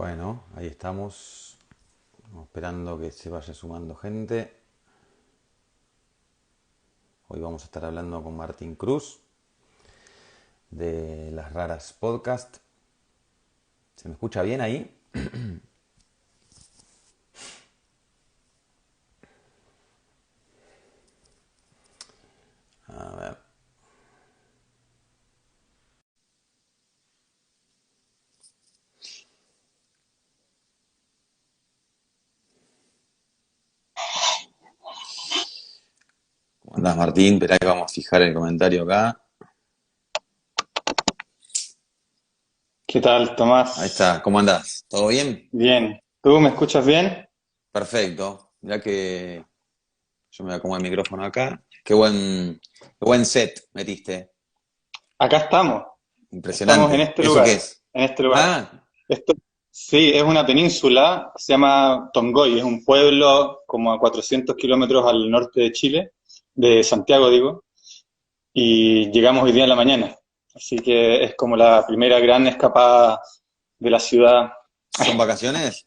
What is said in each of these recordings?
Bueno, ahí estamos, esperando que se vaya sumando gente. Hoy vamos a estar hablando con Martín Cruz de Las Raras Podcast. ¿Se me escucha bien ahí? A ver. ¿Cómo andás, Martín? Esperá que vamos a fijar el comentario acá. ¿Qué tal, Ahí está, Tomás? ¿cómo andás? ¿Todo bien? Bien. ¿Tú me escuchas bien? Perfecto. Mirá que yo me acomodo el micrófono acá. Qué buen set metiste. Acá estamos. Estamos en Impresionante. este ¿Eso qué lugar. es? En este lugar. Ah, Esto, sí, es una península que se llama Tongoy. Es un pueblo como a 400 kilómetros al norte de Chile, de Santiago, digo. Y llegamos hoy día en la mañana. Así que es como la primera gran escapada de la ciudad. ¿son vacaciones?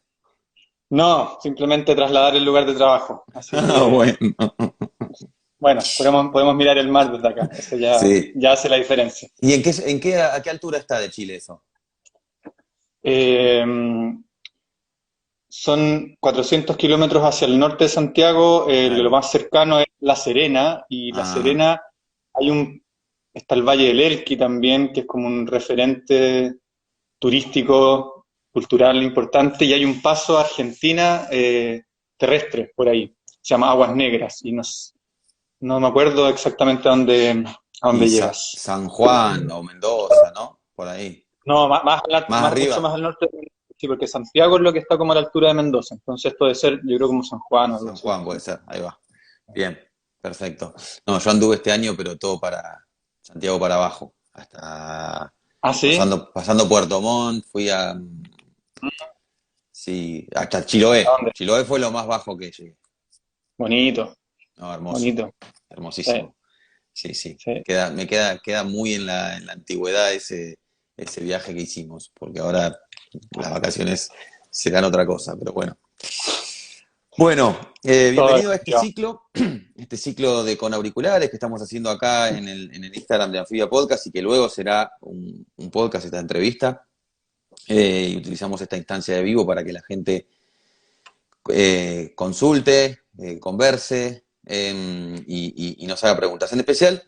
No, simplemente trasladar el lugar de trabajo. Así Ah, que, bueno. bueno, podemos mirar el mar desde acá. Eso Sí. ya hace la diferencia. ¿Y a qué altura está de Chile eso? Eh, Son 400 kilómetros hacia el norte de Santiago, Ahí lo va. más cercano es La Serena, y La Ah, Serena está el Valle del Elqui también, que es como un referente turístico, cultural importante, y hay un paso a Argentina terrestre por ahí, se llama Aguas Negras, y no me acuerdo exactamente a y dónde llegas. San Juan o Mendoza, ¿no? Por ahí. No, Más mucho más arriba. al norte, sí, porque Santiago es lo que está como a la altura de Mendoza, entonces esto debe ser, yo creo, como San Juan o algo San así. Juan puede ser, ahí va. Bien, perfecto. No, yo anduve este año, pero todo para Santiago para abajo. Hasta Ah, sí, pasando Puerto Montt, fui a, sí, hasta ¿a Chiloé. dónde? Chiloé fue lo más bajo que llegué. Bonito, No, hermoso, bonito. Sí, hermosísimo. Sí, sí. sí. Queda muy en la antigüedad ese viaje que hicimos, porque ahora las vacaciones serán otra cosa, pero bueno. Bueno, Todo bienvenido a cambió. este ciclo de con auriculares que estamos haciendo acá en el Instagram de Anfibia Podcast y que luego será un podcast, esta entrevista. Y utilizamos esta instancia de vivo para que la gente consulte, converse y nos haga preguntas. En especial,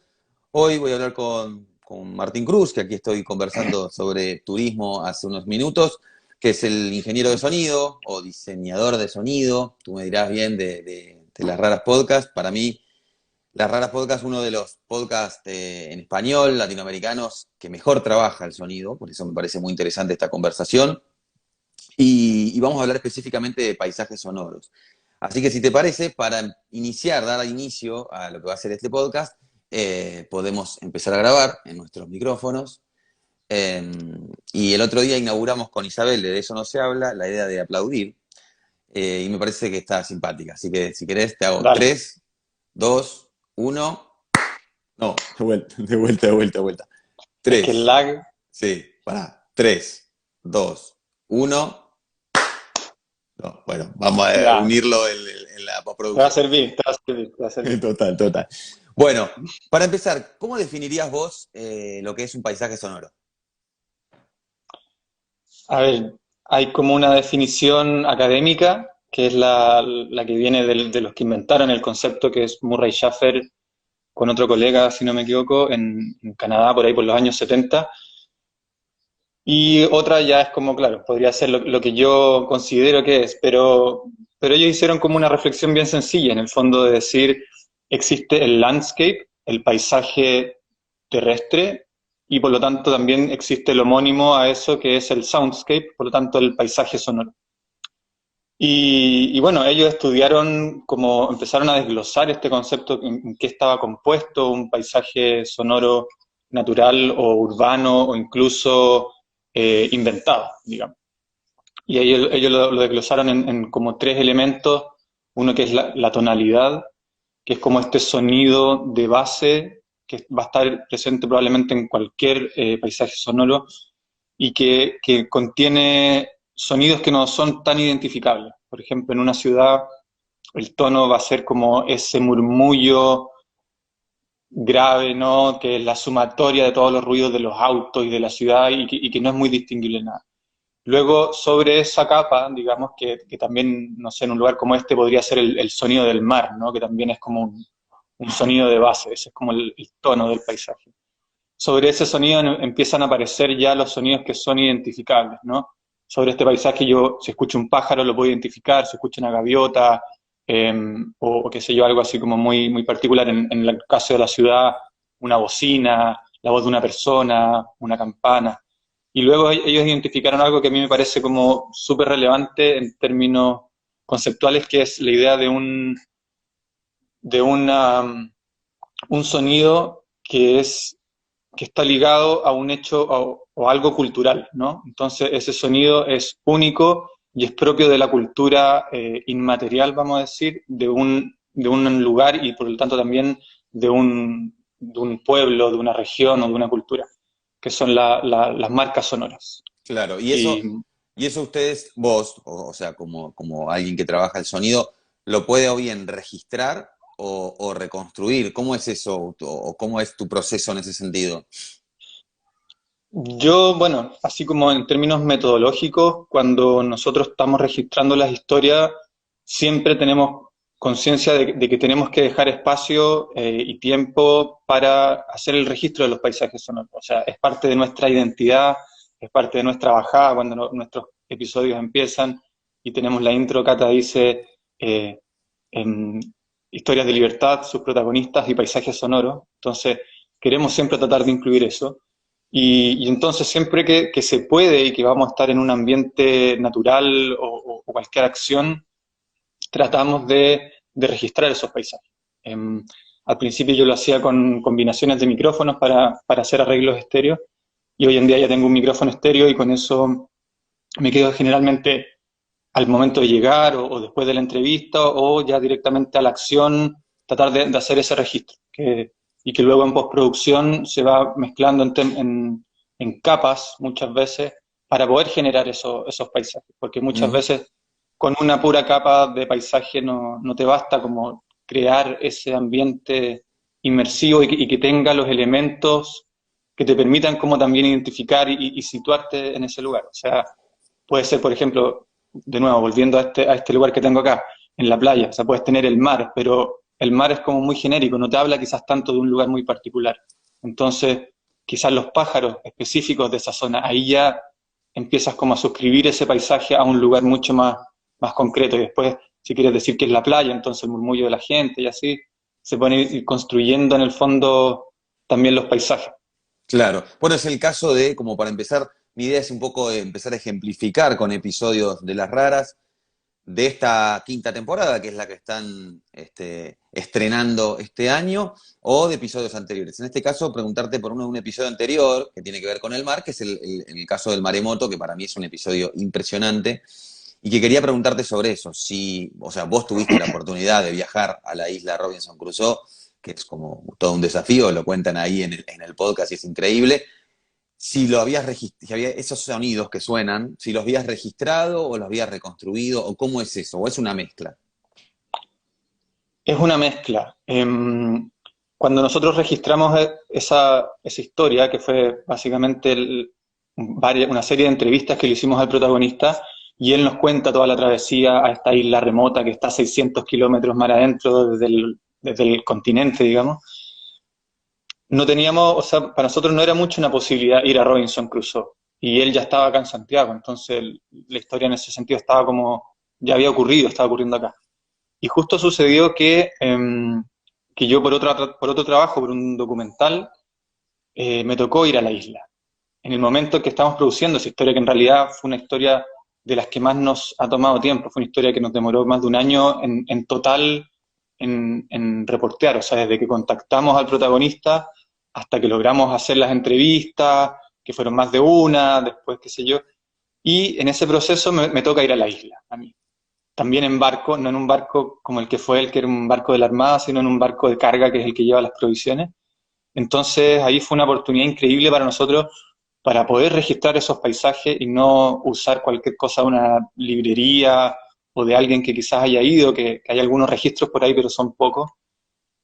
hoy voy a hablar con Martín Cruz, que aquí estoy conversando sobre turismo hace unos minutos, que es el ingeniero de sonido o diseñador de sonido. Tú me dirás bien de Las Raras Podcast. Para mí, Las Raras Podcast es uno de los podcasts en español, latinoamericanos, que mejor trabaja el sonido. Por eso me parece muy interesante esta conversación. Y vamos a hablar específicamente de paisajes sonoros. Así que si te parece, para dar inicio a lo que va a ser este podcast, podemos empezar a grabar en nuestros micrófonos. Eh, y el otro día inauguramos con Isabel, de Eso No Se Habla, la idea de aplaudir. Y me parece que está simpática. Así que si querés, te hago Dale. 3, 2, 1. No, de vuelta, de vuelta, de vuelta, de vuelta. Es que el 3, lag, sí, para. 3, 2, 1. No, bueno, vamos a ya, unirlo en la te va a postproducción. servir, te va a servir, te va a servir. Total, total. Bueno, para empezar, ¿cómo definirías vos lo que es un paisaje sonoro? A ver, hay como una definición académica, que es la que viene de los que inventaron el concepto, que es Murray Schafer con otro colega, si no me equivoco, en Canadá, por ahí por los años 70. Y otra ya es como, claro, podría ser lo que yo considero que es, pero ellos hicieron como una reflexión bien sencilla, en el fondo de decir, existe el landscape, el paisaje terrestre, y por lo tanto también existe el homónimo a eso que es el soundscape, por lo tanto el paisaje sonoro. Y bueno, ellos estudiaron, como empezaron a desglosar este concepto, en qué estaba compuesto un paisaje sonoro natural o urbano o incluso inventado, digamos. Y ellos lo desglosaron en como tres elementos. Uno que es la tonalidad, que es como este sonido de base que va a estar presente probablemente en cualquier paisaje sonoro y que contiene sonidos que no son tan identificables. Por ejemplo, en una ciudad el tono va a ser como ese murmullo grave, ¿no? Que es la sumatoria de todos los ruidos de los autos y de la ciudad y que no es muy distinguible nada. Luego, sobre esa capa, digamos que también, no sé, en un lugar como este podría ser el sonido del mar, ¿no? Que también es como un sonido de base, ese es como el tono del paisaje. Sobre ese sonido empiezan a aparecer ya los sonidos que son identificables, ¿no? Sobre este paisaje yo, si escucho un pájaro lo puedo identificar, si escucho una gaviota, o qué sé yo, algo así como muy, muy particular. En el caso de la ciudad, una bocina, la voz de una persona, una campana. Y luego ellos identificaron algo que a mí me parece como súper relevante en términos conceptuales, que es la idea de un sonido que está ligado a un hecho o algo cultural, ¿no? Entonces ese sonido es único y es propio de la cultura inmaterial, vamos a decir, de un lugar y por lo tanto también de un pueblo, de una región o de una cultura, que son las marcas sonoras. Claro, Y y eso ustedes, vos, o sea, como alguien que trabaja el sonido, ¿lo puede o bien registrar o reconstruir? ¿Cómo es eso? ¿O cómo es tu proceso en ese sentido? yo, bueno, así como en términos metodológicos, cuando nosotros estamos registrando las historias, siempre tenemos conciencia de que tenemos que dejar espacio y tiempo para hacer el registro de los paisajes sonoros. O sea, es parte de nuestra identidad, es parte de nuestra bajada cuando nuestros episodios empiezan y tenemos la intro, Cata dice, en historias de libertad, sus protagonistas y paisajes sonoros. Entonces, queremos siempre tratar de incluir eso. Y entonces siempre que se puede y que vamos a estar en un ambiente natural o cualquier acción, tratamos de registrar esos paisajes. Al principio yo lo hacía con combinaciones de micrófonos para hacer arreglos estéreos y hoy en día ya tengo un micrófono estéreo y con eso me quedo generalmente al momento de llegar o después de la entrevista o ya directamente a la acción, tratar de hacer ese registro. Y que luego en postproducción se va mezclando en capas muchas veces para poder generar esos paisajes, porque muchas Ujú. veces con una pura capa de paisaje no te basta como crear ese ambiente inmersivo y que tenga los elementos que te permitan como también identificar y situarte en ese lugar. O sea, puede ser, por ejemplo, de nuevo, volviendo a este lugar que tengo acá, en la playa, o sea, puedes tener el mar, pero el mar es como muy genérico, no te habla quizás tanto de un lugar muy particular. Entonces, quizás los pájaros específicos de esa zona, ahí ya empiezas como a suscribir ese paisaje a un lugar mucho más concreto. Y después, si quieres decir que es la playa, entonces el murmullo de la gente y así, se pueden ir construyendo en el fondo también los paisajes. Claro. Bueno, es el caso de, como para empezar, mi idea es un poco de empezar a ejemplificar con episodios de Las Raras de esta quinta temporada, que es la que están estrenando este año, o de episodios anteriores. En este caso, preguntarte por un episodio anterior que tiene que ver con el mar, que es el caso del maremoto, que para mí es un episodio impresionante, y que quería preguntarte sobre eso. Si, o sea, vos tuviste la oportunidad de viajar a la isla Robinson Crusoe, que es como todo un desafío, lo cuentan ahí en el podcast y es increíble. Si lo habías registrado, si había esos sonidos que suenan, si los habías registrado o los habías reconstruido, o cómo es eso, o es una mezcla. Es una mezcla. Cuando nosotros registramos esa historia, que fue básicamente una serie de entrevistas que le hicimos al protagonista, y él nos cuenta toda la travesía a esta isla remota que está a 600 kilómetros mar adentro desde el continente, digamos, no teníamos, o sea, para nosotros no era mucho una posibilidad ir a Robinson Crusoe. Y él ya estaba acá en Santiago, entonces la historia en ese sentido estaba como, ya había ocurrido, estaba ocurriendo acá. Y justo sucedió que yo por otro trabajo, por un documental, me tocó ir a la isla. En el momento en que estamos produciendo esa historia, que en realidad fue una historia de las que más nos ha tomado tiempo, fue una historia que nos demoró más de un año en total en reportear, o sea, desde que contactamos al protagonista hasta que logramos hacer las entrevistas, que fueron más de una, después qué sé yo, y en ese proceso me toca ir a la isla, a mí también en barco, no en un barco como el que fue el que era un barco de la Armada, sino en un barco de carga que es el que lleva las provisiones. Entonces ahí fue una oportunidad increíble para nosotros para poder registrar esos paisajes y no usar cualquier cosa de una librería o de alguien que quizás haya ido, que hay algunos registros por ahí, pero son pocos.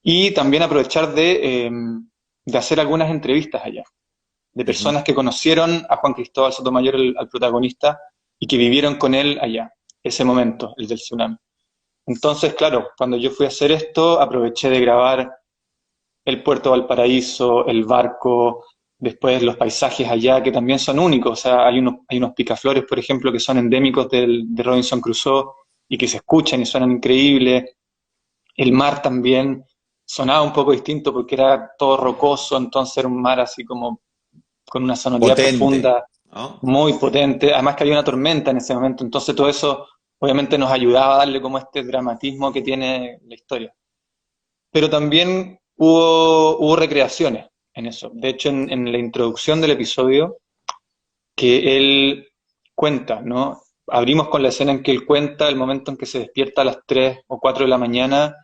Y también aprovechar de hacer algunas entrevistas allá, de Ujú. personas que conocieron a Juan Cristóbal Sotomayor, al protagonista, y que vivieron con él allá, ese momento, el del tsunami. Entonces, claro, cuando yo fui a hacer esto, aproveché de grabar el puerto de Valparaíso, el barco, después los paisajes allá, que también son únicos. O sea, hay unos picaflores, por ejemplo, que son endémicos de Robinson Crusoe y que se escuchan y suenan increíbles. El mar también sonaba un poco distinto porque era todo rocoso, entonces era un mar así como con una sonoridad Potente, profunda, ¿no? muy potente. Además que había una tormenta en ese momento, entonces todo eso obviamente nos ayudaba a darle como este dramatismo que tiene la historia. Pero también hubo recreaciones en eso. De hecho, en la introducción del episodio, que él cuenta, ¿no? Abrimos con la escena en que él cuenta el momento en que se despierta a las 3 o 4 de la mañana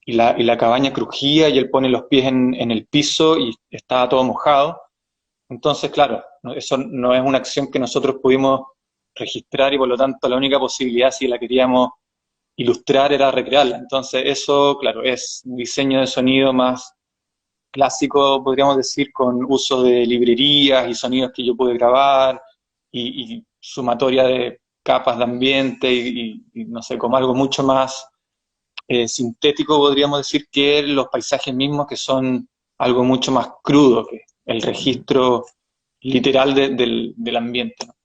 y la cabaña crujía y él pone los pies en el piso y estaba todo mojado. Entonces, claro, eso no es una acción que nosotros pudimos registrar y por lo tanto la única posibilidad si la queríamos ilustrar era recrearla. Entonces, eso, claro, es un diseño de sonido más clásico, podríamos decir, con uso de librerías y sonidos que yo pude grabar y sumatoria de capas de ambiente y no sé, como algo mucho más sintético, podríamos decir, que los paisajes mismos, que son algo mucho más crudo que el registro literal del ambiente, ¿no?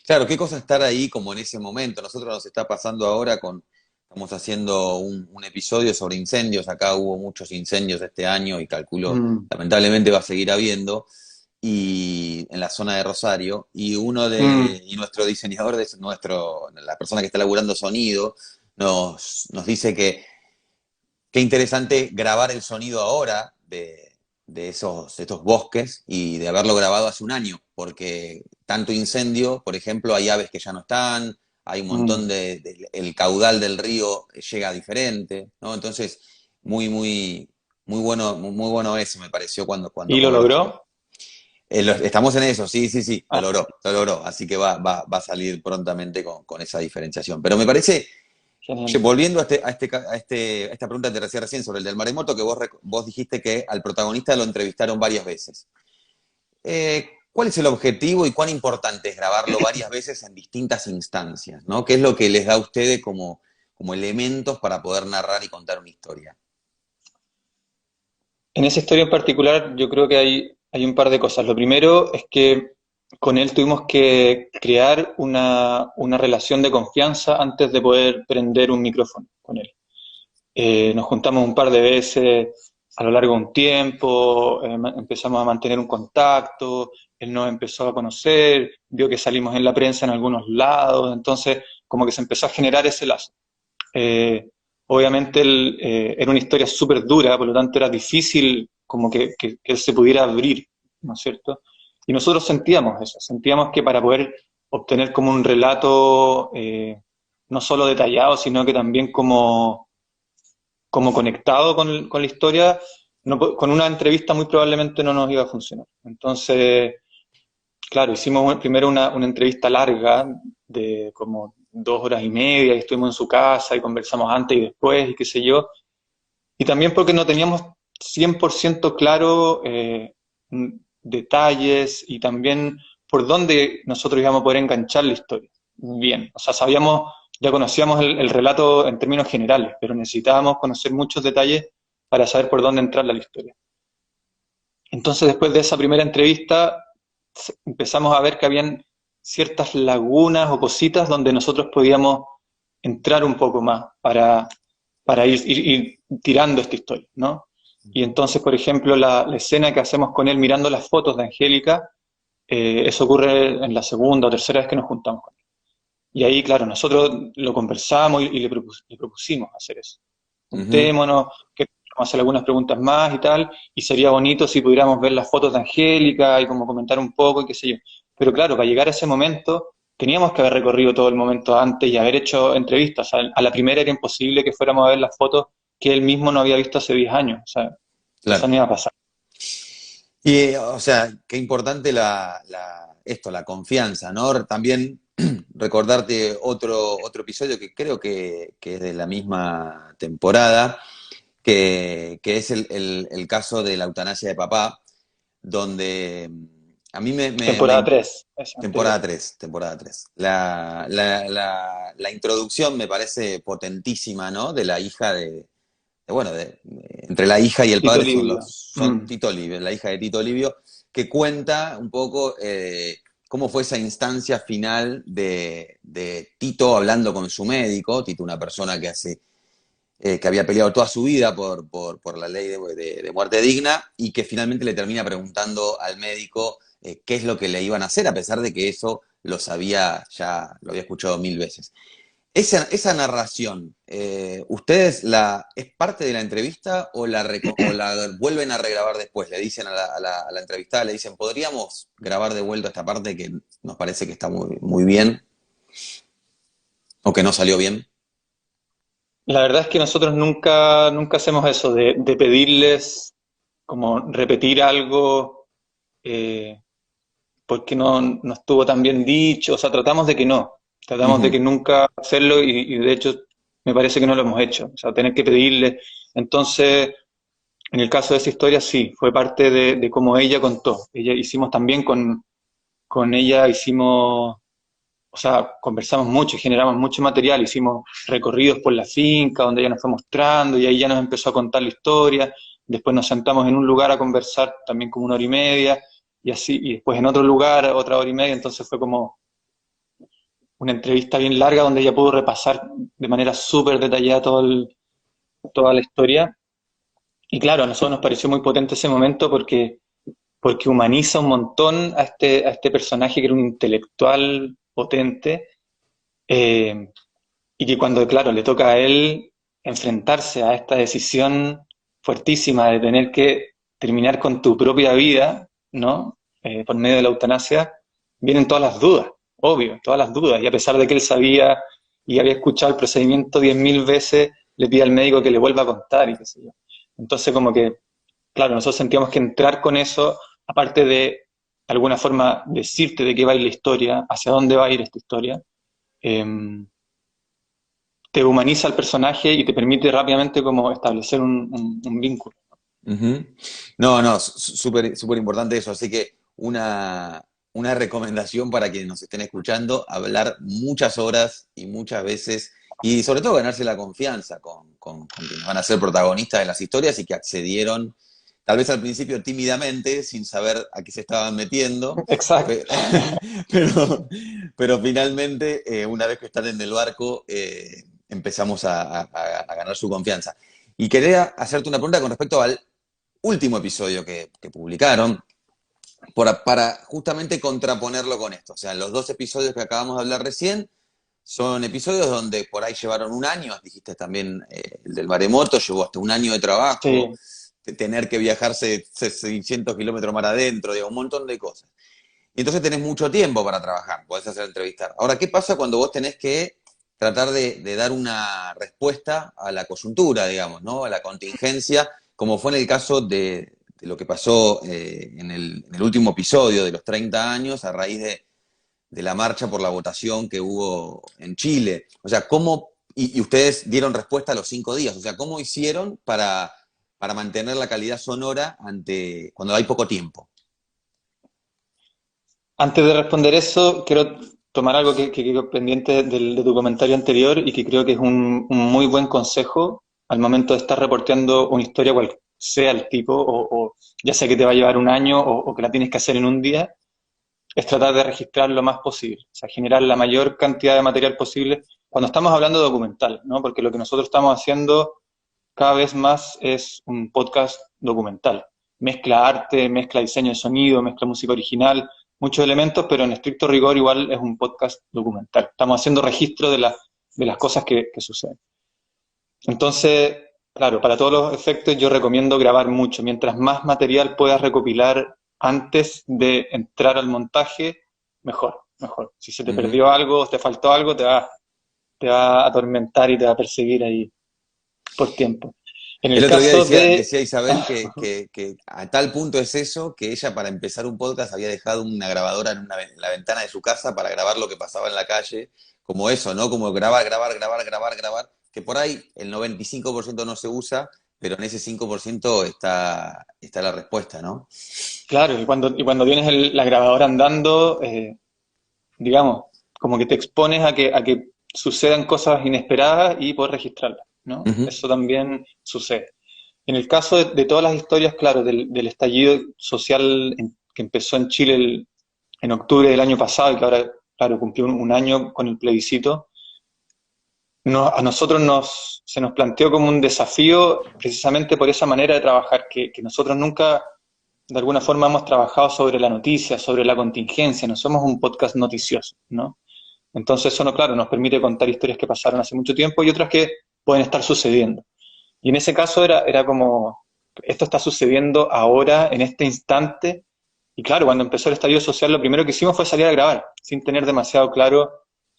Claro, qué cosa estar ahí como en ese momento. Nosotros nos está pasando ahora estamos haciendo un episodio sobre incendios. Acá hubo muchos incendios este año y calculo, Mm, lamentablemente va a seguir habiendo, y en la zona de Rosario. mm, Y nuestro diseñador, la persona que está laburando sonido, nos dice que qué interesante grabar el sonido ahora de estos bosques y de haberlo grabado hace un año, porque tanto incendio, por ejemplo, hay aves que ya no están, hay un mm. montón el caudal del río llega diferente, ¿no? Entonces, muy bueno eso me pareció ¿Y lo como lo logró? estamos en eso, sí, sí, sí, Ah, lo logró, así que va a salir prontamente con esa diferenciación. Pero me parece che, genial. volviendo a esta pregunta que te hacía recién sobre el del maremoto, que vos dijiste que al protagonista lo entrevistaron varias veces. ¿Cuál es el objetivo y cuán importante es grabarlo varias veces en distintas instancias? ¿No? ¿Qué es lo que les da a ustedes como elementos para poder narrar y contar una historia? En esa historia en particular, yo creo que hay un par de cosas. Lo primero es que con él tuvimos que crear una relación de confianza antes de poder prender un micrófono con él. Nos juntamos un par de veces a lo largo de un tiempo, empezamos a mantener un contacto, él nos empezó a conocer, vio que salimos en la prensa en algunos lados, entonces como que se empezó a generar ese lazo. Eh, Obviamente era una historia súper dura, por lo tanto era difícil como que él se pudiera abrir, ¿no es cierto? Y nosotros sentíamos eso, sentíamos que para poder obtener como un relato no solo detallado, sino que también como conectado con la historia, con una entrevista muy probablemente no nos iba a funcionar. Entonces, claro, hicimos primero una entrevista larga de como 2 horas y media y estuvimos en su casa y conversamos antes y después y qué sé yo. Y también porque no teníamos 100% claro detalles y también por dónde nosotros íbamos a poder enganchar la historia. Bien, o sea, ya conocíamos el relato en términos generales, pero necesitábamos conocer muchos detalles para saber por dónde entrar la historia. Entonces, después de esa primera entrevista, empezamos a ver que habían ciertas lagunas o cositas donde nosotros podíamos entrar un poco más para ir tirando esta historia, ¿no? Y entonces, por ejemplo, la escena que hacemos con él mirando las fotos de Angélica, eso ocurre en la segunda o tercera vez que nos juntamos con él. Y ahí, claro, nosotros lo conversamos y le propusimos hacer eso. Ujú. Juntémonos, que vamos a hacer algunas preguntas más y tal, y sería bonito si pudiéramos ver las fotos de Angélica y como comentar un poco y qué sé yo. Pero claro, para llegar a ese momento teníamos que haber recorrido todo el momento antes y haber hecho entrevistas. A la primera era imposible que fuéramos a ver las fotos que él mismo no había visto hace 10 años. O sea, eso Claro. no iba a pasar. Y, o sea, qué importante la confianza, ¿no? También recordarte otro episodio que creo que es de la misma temporada, que es el caso de la eutanasia de papá, donde a mí Temporada 3 es anterior. temporada 3. La introducción me parece potentísima, ¿no? De la hija bueno, entre la hija y el Tito padre Livio. son Tito Livio, la hija de Tito Livio, que cuenta un poco cómo fue esa instancia final de Tito hablando con su médico, Tito una persona que había peleado toda su vida por la ley de muerte digna y que finalmente le termina preguntando al médico qué es lo que le iban a hacer, a pesar de que eso ya lo había escuchado 1000 veces. Esa narración, ¿ustedes es parte de la entrevista o la vuelven a regrabar después? Le dicen a la entrevistada, le dicen, ¿podríamos grabar de vuelta esta parte que nos parece que está muy, muy bien o que no salió bien? La verdad es que nosotros nunca hacemos eso de pedirles como repetir algo eh, porque no estuvo tan bien dicho, o sea, tratamos de Ujú. que nunca hacerlo y de hecho me parece que no lo hemos hecho, o sea, tener que pedirle. Entonces, en el caso de esa historia sí, fue parte de cómo ella contó. Ella hicimos también con ella, hicimos, o sea, conversamos mucho, generamos mucho material, hicimos recorridos por la finca donde ella nos fue mostrando y ahí ya nos empezó a contar la historia. Después nos sentamos en un lugar a conversar también como 1 hora y media y así, y después en otro lugar 1 hora y media, entonces fue como una entrevista bien larga donde ella pudo repasar de manera súper detallada toda la historia. Y claro, a nosotros nos pareció muy potente ese momento porque humaniza un montón a este personaje que era un intelectual potente, eh, y que cuando, claro, le toca a él enfrentarse a esta decisión fuertísima de tener que terminar con tu propia vida, ¿no? Por medio de la eutanasia, vienen todas las dudas, obvio, todas las dudas. Y a pesar de que él sabía y había escuchado el procedimiento 10.000 veces, le pide al médico que le vuelva a contar y qué sé yo. Entonces, como que, claro, nosotros sentíamos que entrar con eso, aparte de alguna forma decirte de qué va a ir la historia, hacia dónde va a ir esta historia, eh, te humaniza al personaje y te permite rápidamente como establecer un vínculo. Ujú. No, no, súper, súper importante eso. Así que una recomendación para quienes nos estén escuchando, hablar muchas horas y muchas veces, y sobre todo ganarse la confianza con quienes van a ser protagonistas de las historias y que accedieron, tal vez al principio tímidamente, sin saber a qué se estaban metiendo, Exacto. pe- pero, pero finalmente, una vez que están en el barco, empezamos a ganar su confianza. Y quería hacerte una pregunta con respecto al último episodio que publicaron, para justamente contraponerlo con esto. O sea, los dos episodios que acabamos de hablar recién son episodios donde por ahí llevaron un año, dijiste también el del maremoto, llevó hasta un año de trabajo, Sí. de tener que viajarse 600 kilómetros más adentro, digo, un montón de cosas. Y entonces tenés mucho tiempo para trabajar, podés hacer entrevistar. Ahora, ¿qué pasa cuando vos tenés que tratar de dar una respuesta a la coyuntura, digamos, ¿no? A la contingencia, como fue en el caso de lo que pasó en el último episodio de los 30 años a raíz de la marcha por la votación que hubo en Chile? O sea, y ustedes dieron respuesta a los 5 días, o sea, ¿cómo hicieron para mantener la calidad sonora cuando hay poco tiempo? Antes de responder eso, quiero tomar algo que quedó pendiente de tu comentario anterior y que creo que es un muy buen consejo al momento de estar reporteando una historia, cual sea el tipo, o ya sea que te va a llevar un año o que la tienes que hacer en un día, es tratar de registrar lo más posible, o sea, generar la mayor cantidad de material posible cuando estamos hablando de documental, ¿no? Porque lo que nosotros estamos haciendo cada vez más es un podcast documental. Mezcla arte, mezcla diseño de sonido, mezcla música original, muchos elementos, pero en estricto rigor igual es un podcast documental. Estamos haciendo registro de las cosas que suceden. Entonces, claro, para todos los efectos yo recomiendo grabar mucho. Mientras más material puedas recopilar antes de entrar al montaje, mejor, mejor. Si se te Ujú. perdió algo, te faltó algo, te va a atormentar y te va a perseguir ahí por tiempo. En El el otro día caso de... decía Isabel que a tal punto es eso que ella para empezar un podcast había dejado una grabadora en la ventana de su casa para grabar lo que pasaba en la calle, como eso, ¿no? Como grabar, que por ahí el 95% no se usa, pero en ese 5% está la respuesta, ¿no? Claro, y cuando tienes la grabadora andando, digamos, como que te expones a que sucedan cosas inesperadas y puedes registrarlas, ¿no? Ujú. Eso también sucede. En el caso de todas las historias, claro, del estallido social que empezó en Chile en octubre del año pasado y que ahora, claro, cumplió un año con el plebiscito, a nosotros se nos planteó como un desafío precisamente por esa manera de trabajar, que nosotros nunca de alguna forma hemos trabajado sobre la noticia, sobre la contingencia, no somos un podcast noticioso, ¿no? Entonces eso, no, claro, nos permite contar historias que pasaron hace mucho tiempo y otras que pueden estar sucediendo. Y en ese caso era como, esto está sucediendo ahora, en este instante, y claro, cuando empezó el estallido social, lo primero que hicimos fue salir a grabar, sin tener demasiado claro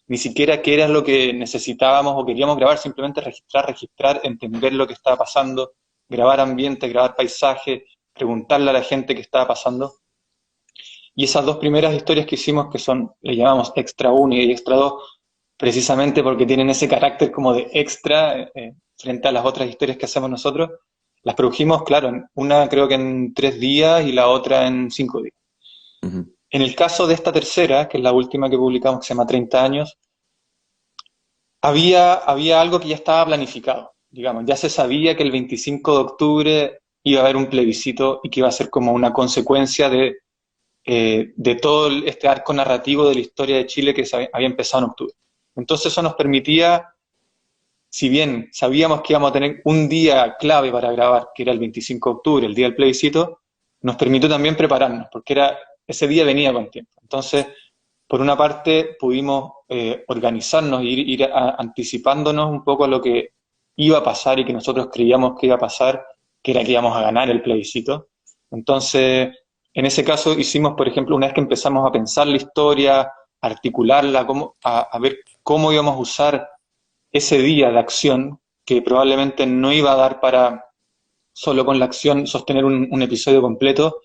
ni siquiera qué era lo que necesitábamos o queríamos grabar, simplemente registrar, entender lo que estaba pasando, grabar ambiente, grabar paisaje, preguntarle a la gente qué estaba pasando. Y esas dos primeras historias que hicimos, que son, le llamamos Extra 1 y Extra 2, precisamente porque tienen ese carácter como de extra frente a las otras historias que hacemos nosotros, las produjimos, claro, una creo que en 3 días y la otra en 5 días. Ujú. En el caso de esta tercera, que es la última que publicamos, que se llama 30 años, había algo que ya estaba planificado, digamos, ya se sabía que el 25 de octubre iba a haber un plebiscito y que iba a ser como una consecuencia de todo este arco narrativo de la historia de Chile que había empezado en octubre. Entonces eso nos permitía, si bien sabíamos que íbamos a tener un día clave para grabar, que era el 25 de octubre, el día del plebiscito, nos permitió también prepararnos, porque ese día venía con tiempo. Entonces, por una parte, pudimos organizarnos, anticipándonos un poco a lo que iba a pasar y que nosotros creíamos que iba a pasar, que era que íbamos a ganar el plebiscito. Entonces, en ese caso hicimos, por ejemplo, una vez que empezamos a pensar la historia, articularla, a ver cómo íbamos a usar ese día de acción, que probablemente no iba a dar para solo con la acción sostener un episodio completo,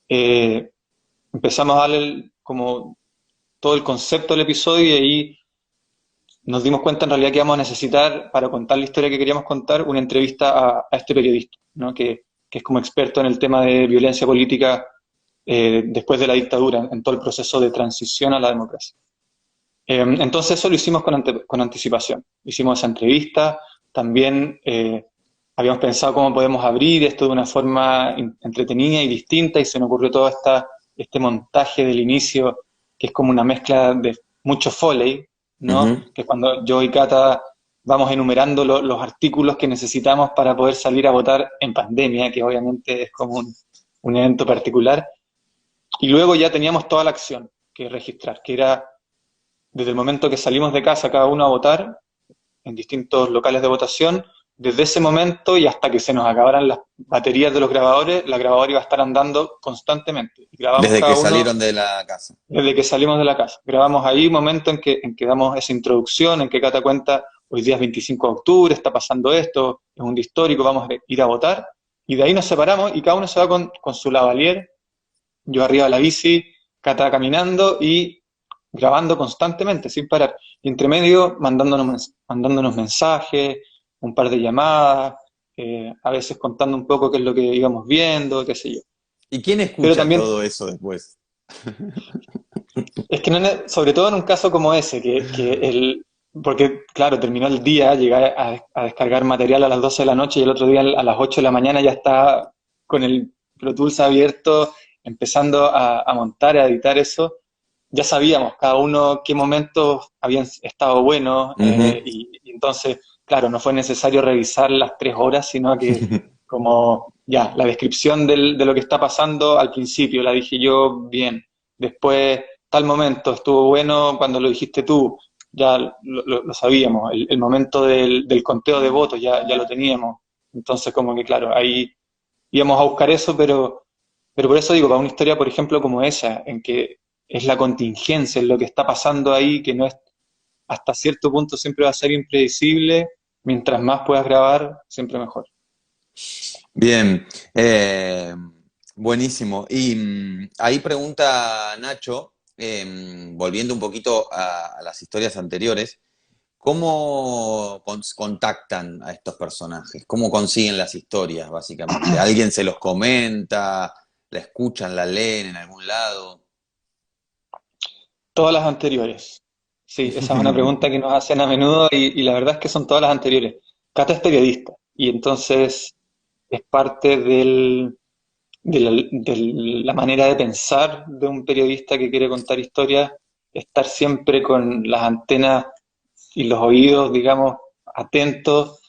eh, empezamos a darle como todo el concepto del episodio y ahí nos dimos cuenta en realidad que íbamos a necesitar, para contar la historia que queríamos contar, una entrevista a este periodista, ¿no? Que es como experto en el tema de violencia política después de la dictadura, en todo el proceso de transición a la democracia. Entonces eso lo hicimos con anticipación. Hicimos esa entrevista, también habíamos pensado cómo podemos abrir esto de una forma entretenida y distinta y se nos ocurrió todo este montaje del inicio que es como una mezcla de mucho foley, ¿no? Ujú. Que es cuando yo y Cata vamos enumerando los artículos que necesitamos para poder salir a votar en pandemia, que obviamente es como un evento particular. Y luego ya teníamos toda la acción que registrar, que era desde el momento que salimos de casa cada uno a votar en distintos locales de votación, desde ese momento y hasta que se nos acabaran las baterías de los grabadores, la grabadora iba a estar andando constantemente. Y grabamos Desde que cada uno salieron de la casa. desde que salimos de la casa. Grabamos ahí un momento en que damos esa introducción, en que Cata cuenta, hoy día es 25 de octubre, está pasando esto, es un día histórico, vamos a ir a votar. Y de ahí nos separamos y cada uno se va con su lavalier, yo arriba de la bici, Cata caminando y grabando constantemente, sin parar. Y entre medio mandándonos mensajes, un par de llamadas, a veces contando un poco qué es lo que íbamos viendo, qué sé yo. ¿Y quién Pero escucha también, todo eso después? es que sobre todo en un caso como ese, porque claro, terminó el día, llegué a descargar material a las 12 de la noche y el otro día a las 8 de la mañana ya estaba con el Pro Tools abierto, empezando a montar, a editar eso. Ya sabíamos cada uno qué momentos habían estado buenos Ujú. y entonces, claro, no fue necesario revisar las 3 horas, sino que como ya, la descripción de lo que está pasando al principio la dije yo bien, después tal momento estuvo bueno cuando lo dijiste tú, ya lo sabíamos, el momento del conteo de votos ya lo teníamos, entonces como que claro, ahí íbamos a buscar eso, pero por eso digo, para una historia, por ejemplo, como esa, en que es la contingencia, es lo que está pasando ahí, que no es, hasta cierto punto siempre va a ser impredecible, mientras más puedas grabar, siempre mejor. Bien, buenísimo. Y ahí pregunta Nacho, volviendo un poquito a las historias anteriores, ¿cómo contactan a estos personajes? ¿Cómo consiguen las historias, básicamente? ¿Alguien se los comenta? ¿La escuchan, la leen en algún lado? Todas las anteriores. Sí, esa es una pregunta que nos hacen a menudo y la verdad es que son todas las anteriores. Cata es periodista y entonces es parte de la manera de pensar de un periodista que quiere contar historias, estar siempre con las antenas y los oídos, digamos, atentos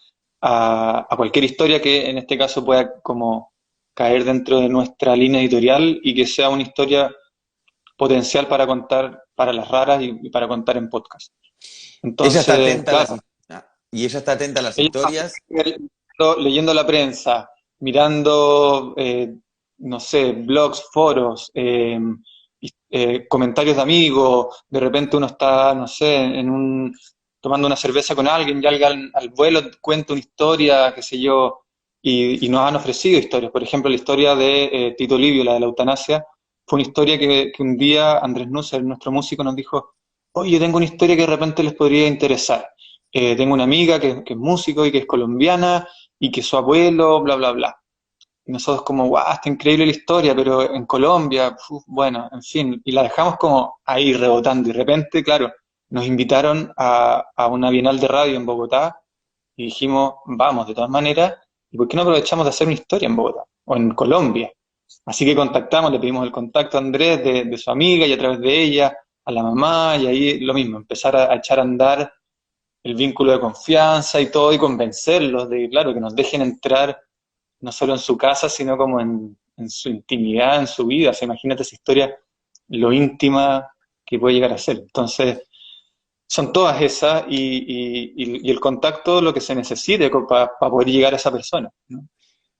a cualquier historia que en este caso pueda como caer dentro de nuestra línea editorial y que sea una historia potencial para contar para las raras y para contar en podcast. Ella está Entonces, atenta a claro, y ella está atenta a las ella historias. leyendo la prensa, mirando, no sé, blogs, foros, comentarios de amigos, de repente uno está, no sé, tomando una cerveza con alguien y alguien al vuelo cuenta una historia, qué sé yo, y nos han ofrecido historias. Por ejemplo, la historia de Tito Livio, la de la eutanasia, fue una historia que un día Andrés Nusser, nuestro músico, nos dijo, oye, tengo una historia que de repente les podría interesar. Tengo una amiga que es músico y que es colombiana y que su abuelo, bla, bla, bla. Y nosotros como, guau, está increíble la historia, pero en Colombia, uf, bueno, en fin, y la dejamos como ahí rebotando. Y de repente, claro, nos invitaron a una bienal de radio en Bogotá y dijimos, vamos, de todas maneras, ¿y por qué no aprovechamos de hacer una historia en Bogotá o en Colombia? Así que contactamos, le pedimos el contacto a Andrés de su amiga y a través de ella a la mamá y ahí lo mismo, empezar a echar a andar el vínculo de confianza y todo, y convencerlos de, claro, que nos dejen entrar no solo en su casa, sino como en su intimidad, en su vida. O sea, imagínate esa historia, lo íntima que puede llegar a ser. Entonces, son todas esas y el contacto lo que se necesite para poder llegar a esa persona, ¿no?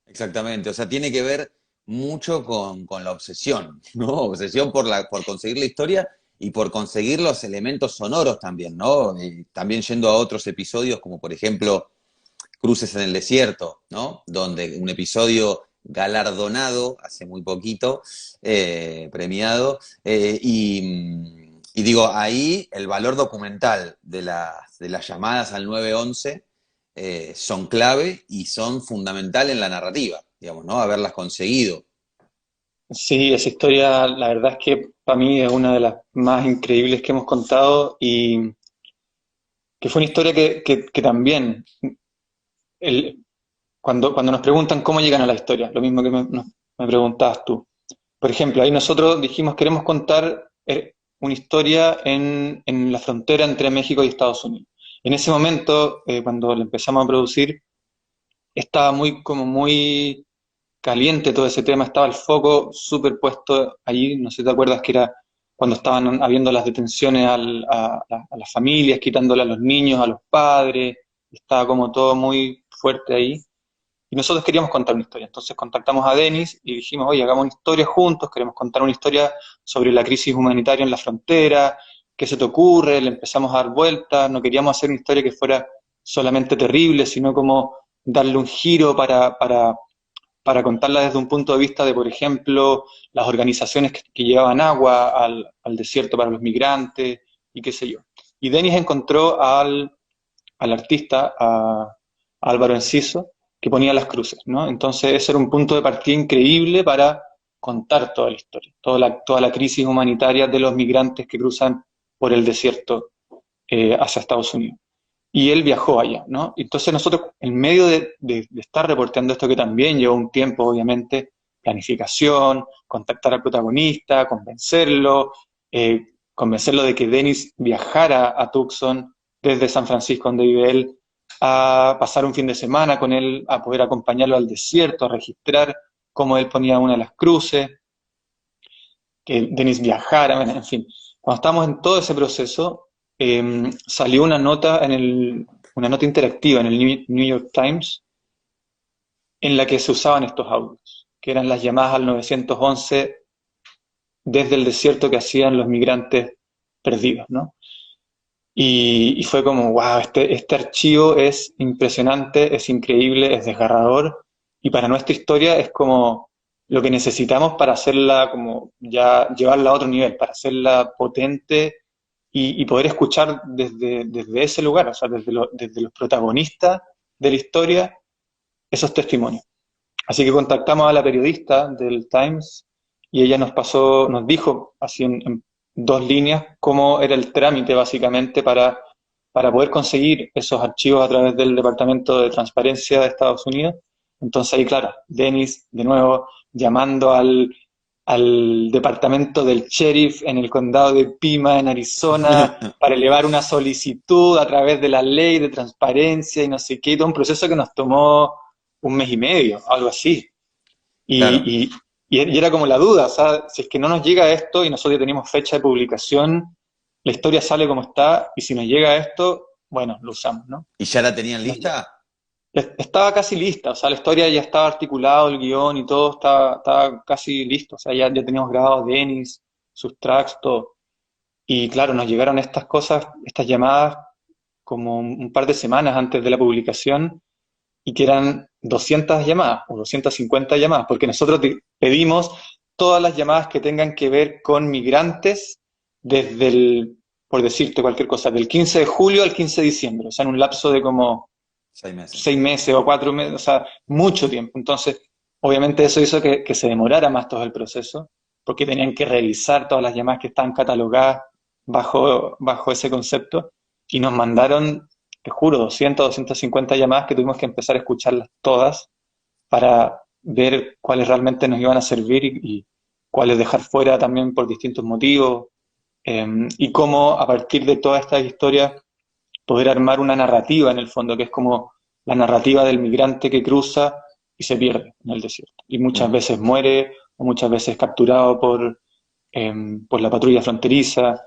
Exactamente, o sea, tiene que ver mucho con la obsesión, ¿no? Obsesión por conseguir la historia y por conseguir los elementos sonoros también, ¿no? Y también yendo a otros episodios, como por ejemplo Cruces en el Desierto, ¿no? Donde un episodio galardonado hace muy poquito, premiado, y digo, ahí el valor documental de las llamadas al 911 son clave y son fundamental en la narrativa, digamos, ¿no? Haberlas conseguido. Sí, esa historia, la verdad es que para mí es una de las más increíbles que hemos contado y que fue una historia que también el, cuando nos preguntan cómo llegan a la historia, lo mismo que me preguntabas tú. Por ejemplo, ahí nosotros dijimos queremos contar una historia en la frontera entre México y Estados Unidos. En ese momento, cuando lo empezamos a producir, estaba como muy caliente todo ese tema, estaba el foco súper puesto allí, no sé si te acuerdas que era cuando estaban habiendo las detenciones a las familias, quitándole a los niños, a los padres, estaba como todo muy fuerte ahí. Y nosotros queríamos contar una historia. Entonces contactamos a Denis y dijimos, oye, hagamos una historia juntos, queremos contar una historia sobre la crisis humanitaria en la frontera, ¿qué se te ocurre? Le empezamos a dar vueltas, no queríamos hacer una historia que fuera solamente terrible, sino como darle un giro para contarla desde un punto de vista de, por ejemplo, las organizaciones que llevaban agua al desierto para los migrantes y qué sé yo. Y Denis encontró al artista, a Álvaro Enciso, que ponía las cruces, ¿no? Entonces ese era un punto de partida increíble para contar toda la historia, toda la crisis humanitaria de los migrantes que cruzan por el desierto hacia Estados Unidos. Y él viajó allá, ¿no? Entonces nosotros, en medio de estar reporteando esto que también llevó un tiempo, obviamente, planificación, contactar al protagonista, convencerlo de que Denis viajara a Tucson desde San Francisco, donde vive él, a pasar un fin de semana con él, a poder acompañarlo al desierto, a registrar cómo él ponía una de las cruces, que Denis viajara, en fin. Cuando estábamos en todo ese proceso, salió una nota interactiva en el New York Times en la que se usaban estos audios, que eran las llamadas al 911 desde el desierto que hacían los migrantes perdidos, ¿no? Y fue como, wow, este archivo es impresionante, es increíble, es desgarrador, y para nuestra historia es como lo que necesitamos para hacerla como ya llevarla a otro nivel, para hacerla potente y poder escuchar desde ese lugar, o sea, desde los protagonistas de la historia, esos testimonios. Así que contactamos a la periodista del Times y ella nos dijo así en dos líneas cómo era el trámite básicamente para poder conseguir esos archivos a través del Departamento de Transparencia de Estados Unidos. Entonces ahí, claro, Dennis, de nuevo, llamando al departamento del sheriff en el condado de Pima, en Arizona, para elevar una solicitud a través de la ley de transparencia y no sé qué, todo un proceso que nos tomó un mes y medio, algo así. Claro. Y era como la duda, o sea, si es que no nos llega esto y nosotros ya tenemos fecha de publicación, la historia sale como está, y si nos llega esto, bueno, lo usamos, ¿no? ¿Y ya la tenían lista? Estaba casi lista, o sea, la historia ya estaba articulado, el guión y todo estaba casi listo, o sea, ya teníamos grabado Dennis, sus tracks, todo. Y claro, nos llegaron estas cosas, estas llamadas, como un par de semanas antes de la publicación, y que eran 200 llamadas o 250 llamadas, porque nosotros pedimos todas las llamadas que tengan que ver con migrantes desde por decirte cualquier cosa, del 15 de julio al 15 de diciembre, o sea, en un lapso de como 6 meses. 6 meses o 4 meses, o sea, mucho tiempo. Entonces, obviamente eso hizo que se demorara más todo el proceso, porque tenían que revisar todas las llamadas que estaban catalogadas bajo ese concepto, y nos mandaron, te juro, 200, 250 llamadas que tuvimos que empezar a escucharlas todas para ver cuáles realmente nos iban a servir y cuáles dejar fuera también por distintos motivos, y cómo a partir de todas estas historias poder armar una narrativa en el fondo, que es como la narrativa del migrante que cruza y se pierde en el desierto. Y muchas Mm. veces muere, o muchas veces capturado por la patrulla fronteriza.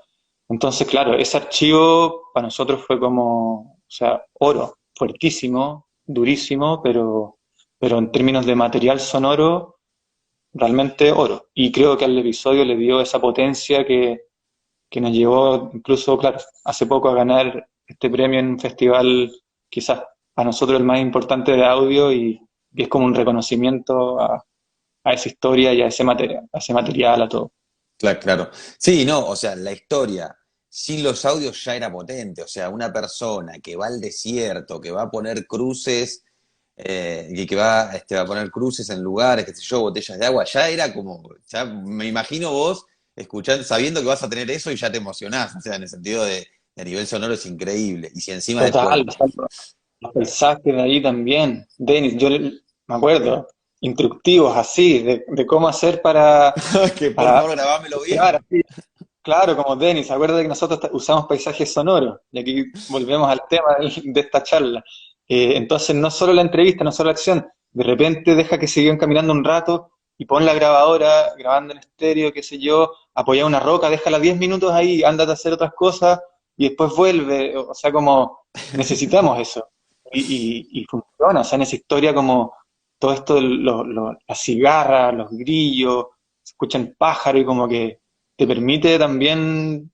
Entonces, claro, ese archivo para nosotros fue como, o sea, oro, fuertísimo, durísimo, pero en términos de material sonoro, realmente oro. Y creo que al episodio le dio esa potencia que nos llevó incluso, claro, hace poco a ganar este premio en un festival quizás para nosotros el más importante de audio, y es como un reconocimiento a esa historia y a ese material, a todo. Claro, claro. Sí, no, o sea, la historia sin los audios ya era potente. O sea, una persona que va al desierto, que va a poner cruces, y que va a poner cruces en lugares, qué sé yo, botellas de agua, ya era como, ya me imagino vos escuchando, sabiendo que vas a tener eso y ya te emocionás. O sea, en el sentido de nivel sonoro es increíble. Y si encima después. Total, o sea, los paisajes de ahí también. Denis, me acuerdo, instructivos así, de cómo hacer Que por para favor grabámelo claro, bien. así, claro, como Denis, acuérdate que nosotros usamos paisajes sonoros, y aquí volvemos al tema de esta charla. Entonces, no solo la entrevista, no solo la acción, de repente deja que sigan caminando un rato y pon la grabadora, grabando en estéreo, qué sé yo, apoya una roca, déjala 10 minutos ahí, ándate a hacer otras cosas y después vuelve. O sea, como necesitamos eso. Y funciona, o sea, en esa historia como todo esto, las cigarras, los grillos, se escuchan pájaros y como que te permite también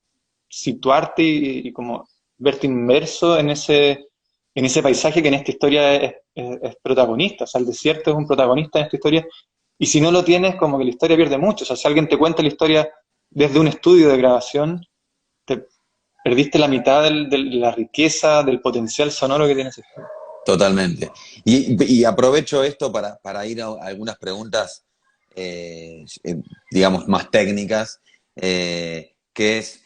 situarte y como verte inmerso en ese paisaje que en esta historia es protagonista. O sea, el desierto es un protagonista en esta historia, y si no lo tienes, como que la historia pierde mucho. O sea, si alguien te cuenta la historia desde un estudio de grabación, te perdiste la mitad de la riqueza, del potencial sonoro que tiene esa historia. Totalmente. Y aprovecho esto para ir a algunas preguntas, digamos, más técnicas, que es,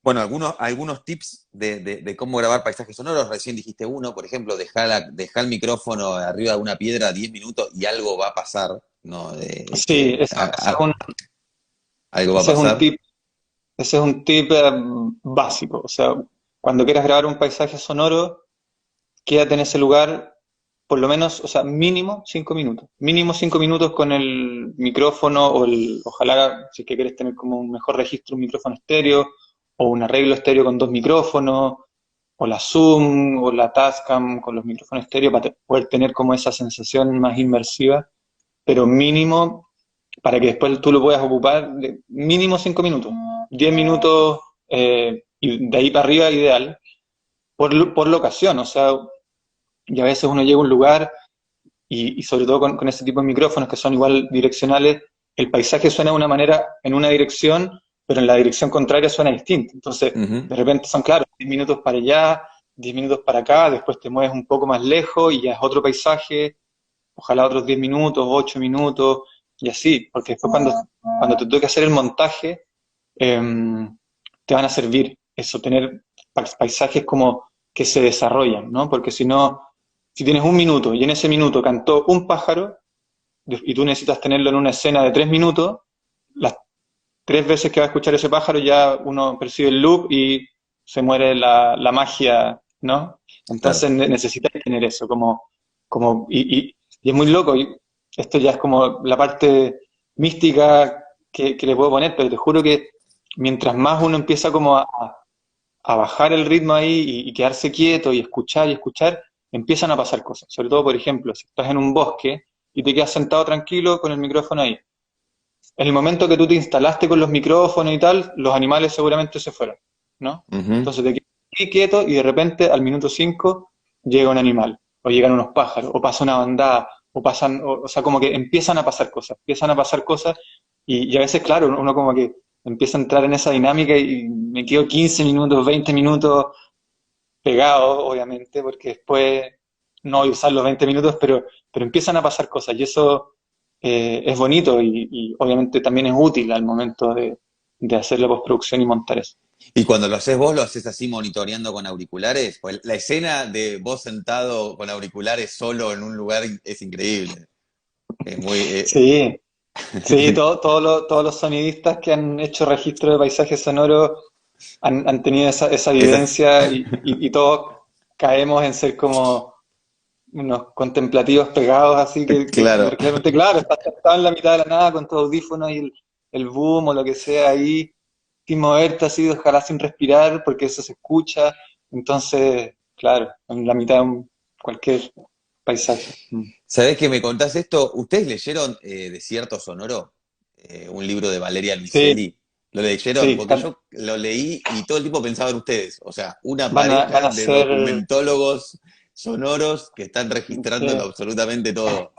bueno, algunos tips de cómo grabar paisajes sonoros. Recién dijiste uno, por ejemplo, dejar el micrófono arriba de una piedra 10 minutos y algo va a pasar, ¿no? Sí, Algo va a ese es un pasar. tip, ese es un tip básico. O sea, cuando quieras grabar un paisaje sonoro, quédate en ese lugar por lo menos, o sea, mínimo 5 minutos. Mínimo 5 minutos con el micrófono ojalá, si es que quieres tener como un mejor registro, un micrófono estéreo o un arreglo estéreo con dos micrófonos, o la Zoom o la Tascam con los micrófonos estéreo para poder tener como esa sensación más inmersiva, pero mínimo para que después tú lo puedas ocupar, mínimo 5 minutos. 10 minutos, y de ahí para arriba ideal, por la ocasión. O sea, y a veces uno llega a un lugar y sobre todo con ese tipo de micrófonos que son igual direccionales, el paisaje suena de una manera en una dirección, pero en la dirección contraria suena distinto. Entonces, Ujú. de repente son, claro, 10 minutos para allá, 10 minutos para acá, después te mueves un poco más lejos y ya es otro paisaje, ojalá otros 10 minutos, 8 minutos, y así, porque después cuando te toque hacer el montaje, te van a servir eso, tener paisajes como que se desarrollan, ¿no? Porque si no, si tienes un minuto y en ese minuto cantó un pájaro y tú necesitas tenerlo en una escena de 3 minutos, las 3 veces que va a escuchar ese pájaro ya uno percibe el loop y se muere la magia, ¿no? Claro. Entonces necesitas tener eso, y es muy loco, y esto ya es como la parte mística que le puedo poner, pero te juro que mientras más uno empieza como a bajar el ritmo ahí y quedarse quieto y escuchar, empiezan a pasar cosas. Sobre todo, por ejemplo, si estás en un bosque y te quedas sentado tranquilo con el micrófono ahí. En el momento que tú te instalaste con los micrófonos y tal, los animales seguramente se fueron, ¿no? Ujú. Entonces te quedas ahí quieto y de repente al minuto 5 llega un animal, o llegan unos pájaros, o pasa una bandada, o sea, como que empiezan a pasar cosas y a veces, claro, uno como que empieza a entrar en esa dinámica y me quedo 15 minutos, 20 minutos pegado, obviamente, porque después no voy a usar los 20 minutos, pero empiezan a pasar cosas y eso es bonito y obviamente también es útil al momento de hacer la postproducción y montar eso. Y cuando lo haces vos, lo haces así monitoreando con auriculares. Pues la escena de vos sentado con auriculares solo en un lugar es increíble. Es muy. Sí, sí, todos los sonidistas que han hecho registro de paisajes sonoros han tenido esa esas- vivencia y todos caemos en ser como unos contemplativos pegados así que claro. realmente, claro, estás en la mitad de la nada con tus audífonos y el boom o lo que sea ahí, sin moverte así, ojalá sin respirar, porque eso se escucha. Entonces, claro, en la mitad de cualquier paisaje. Mm. ¿Sabés que me contás esto? ¿Ustedes leyeron Desierto Sonoro? Un libro de Valeria Sí, Luiselli. ¿Lo leyeron? sí, Porque yo lo leí y todo el tiempo pensaba en ustedes. O sea, una van pareja a de ser, documentólogos sonoros que están registrándolo sí, absolutamente todo.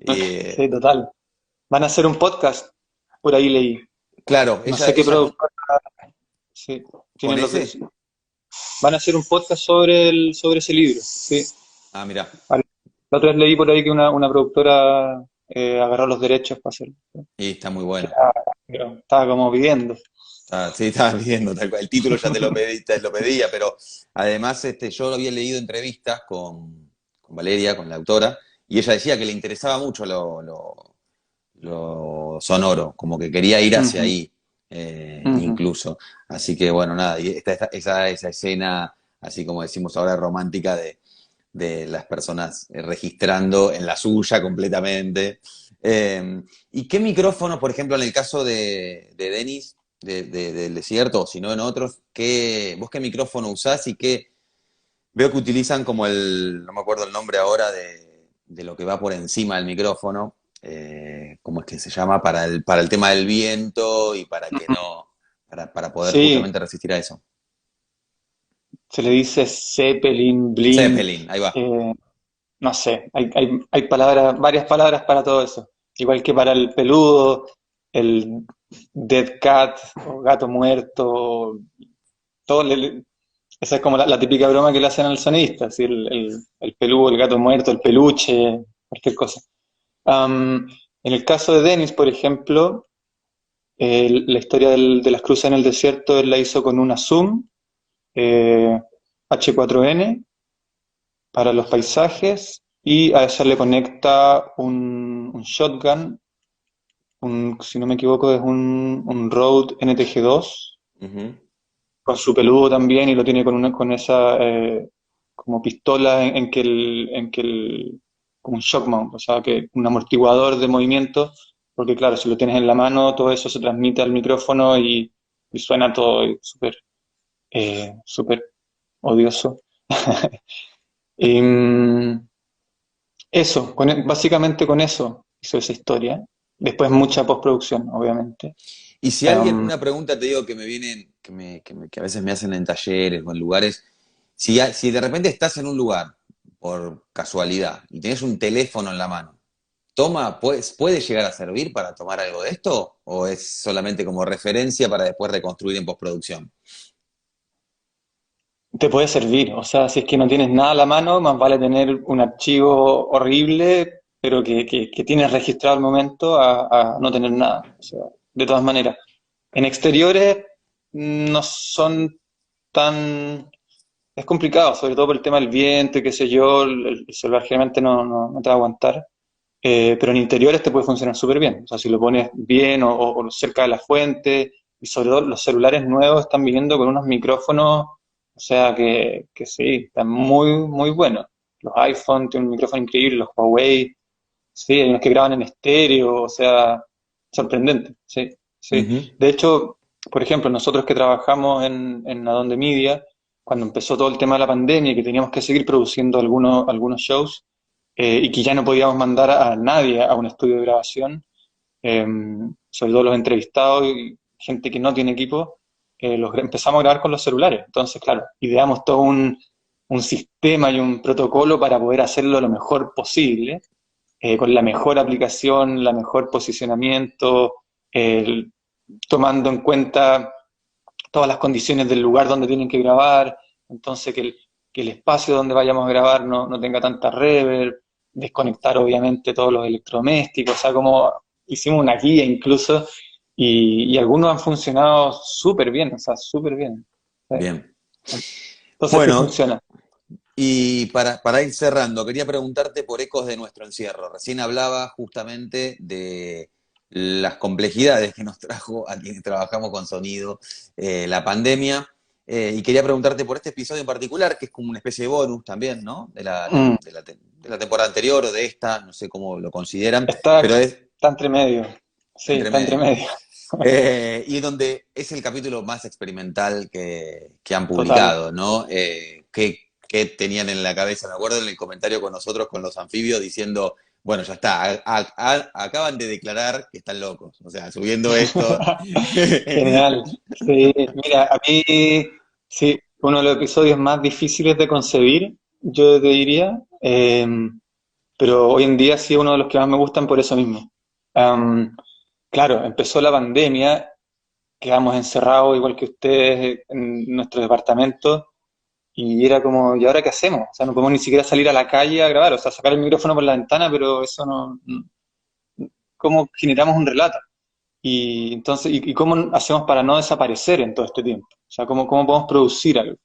Eh, sí, total. Van a hacer un podcast, por ahí leí. claro, No ella, sé qué ella productor, sí, con tienen los ese. derechos. Van a hacer un podcast sobre ese libro, sí. Ah, mirá. Vale. La otra vez leí por ahí que una productora agarró los derechos para hacerlo. Y está muy bueno. Pero estaba como pidiendo. Sí, estaba viendo, tal cual. El título ya te lo pedía, pero además yo había leído entrevistas con Valeria, con la autora, y ella decía que le interesaba mucho lo sonoro, como que quería ir hacia Ujú, ahí, ujú. incluso. Así que bueno, nada, y esa escena, así como decimos ahora, romántica de las personas registrando en la suya completamente. ¿Y qué micrófono, por ejemplo, en el caso de Denis, del desierto, o si no en otros, vos qué micrófono usás y qué veo que utilizan como no me acuerdo el nombre ahora de lo que va por encima del micrófono, ¿cómo es que se llama? Para el tema del viento y para que no, para poder Sí, justamente resistir a eso. se le dice Zeppelin, Blink, Zeppelin, ahí va. eh, no sé, hay palabras, varias palabras para todo eso. Igual que para el peludo, el dead cat, o gato muerto, todo esa es como la típica broma que le hacen al sonista, así el peludo, el gato muerto, el peluche, cualquier cosa. En el caso de Dennis, por ejemplo, la historia de las cruces en el desierto, él la hizo con una Zoom eh, H4n para los paisajes y a esa le conecta un shotgun, si no me equivoco es un Rode NTG2 Ujú. con su peludo también y lo tiene con esa como pistola como un shock mount, o sea, que un amortiguador de movimiento, porque claro, si lo tienes en la mano, todo eso se transmite al micrófono y suena todo súper, súper odioso. Y, eso, básicamente con eso hizo esa historia. Después mucha postproducción, obviamente. Y si alguien, Um, una pregunta te digo que me vienen, que a veces me hacen en talleres o en lugares, si de repente estás en un lugar, por casualidad y tenés un teléfono en la mano, ¿puede llegar a servir para tomar algo de esto? ¿O es solamente como referencia para después reconstruir en postproducción? Te puede servir, o sea, si es que no tienes nada a la mano, más vale tener un archivo horrible, pero que tienes registrado al momento a no tener nada. O sea, de todas maneras, en exteriores no son tan... Es complicado, sobre todo por el tema del viento y qué sé yo, el celular generalmente no te va a aguantar. Pero en interiores te puede funcionar súper bien. O sea, si lo pones bien o cerca de la fuente, y sobre todo los celulares nuevos están viniendo con unos micrófonos, o sea, que sí, están muy, muy buenos. Los iPhone tienen un micrófono increíble, los Huawei, sí, hay unos que graban en estéreo, o sea, sorprendente, sí, sí. Ujú. De hecho, por ejemplo, nosotros que trabajamos en Adonde Media, cuando empezó todo el tema de la pandemia y que teníamos que seguir produciendo algunos shows, y que ya no podíamos mandar a nadie a un estudio de grabación, eh, sobre todo los entrevistados y gente que no tiene equipo, empezamos a grabar con los celulares. Entonces, claro, ideamos todo un sistema y un protocolo para poder hacerlo lo mejor posible, con la mejor aplicación, la mejor posicionamiento, el- tomando en cuenta todas las condiciones del lugar donde tienen que grabar, entonces que el espacio donde vayamos a grabar no tenga tanta reverb, desconectar obviamente todos los electrodomésticos, o sea, como hicimos una guía incluso, y algunos han funcionado súper bien, o sea, súper bien. ¿Sí? Bien. Entonces sí Bueno, funciona. y para ir cerrando, quería preguntarte por ecos de nuestro encierro. Recién hablaba justamente de las complejidades que nos trajo a quienes trabajamos con sonido la pandemia. Y quería preguntarte por este episodio en particular, que es como una especie de bonus también, ¿no? Mm, De la temporada anterior o de esta, no sé cómo lo consideran, está, pero es está entre medio, sí, entre está entre medio. medio, Y donde es el capítulo más experimental que han total. publicado, ¿no? ¿Qué tenían en la cabeza? Me acuerdo en el comentario con nosotros, con los anfibios, diciendo, bueno, ya está, acaban de declarar que están locos, o sea, subiendo esto. Genial. Sí, mira, a mí sí, uno de los episodios más difíciles de concebir, yo te diría, pero hoy en día sí es uno de los que más me gustan por eso mismo. Am, claro, empezó la pandemia, quedamos encerrados igual que ustedes en nuestro departamento y era como, ¿y ahora qué hacemos? O sea, no podemos ni siquiera salir a la calle a grabar, o sea, sacar el micrófono por la ventana, pero eso ¿cómo generamos un relato? Y entonces, ¿y cómo hacemos para no desaparecer en todo este tiempo? O sea, ¿cómo podemos producir algo?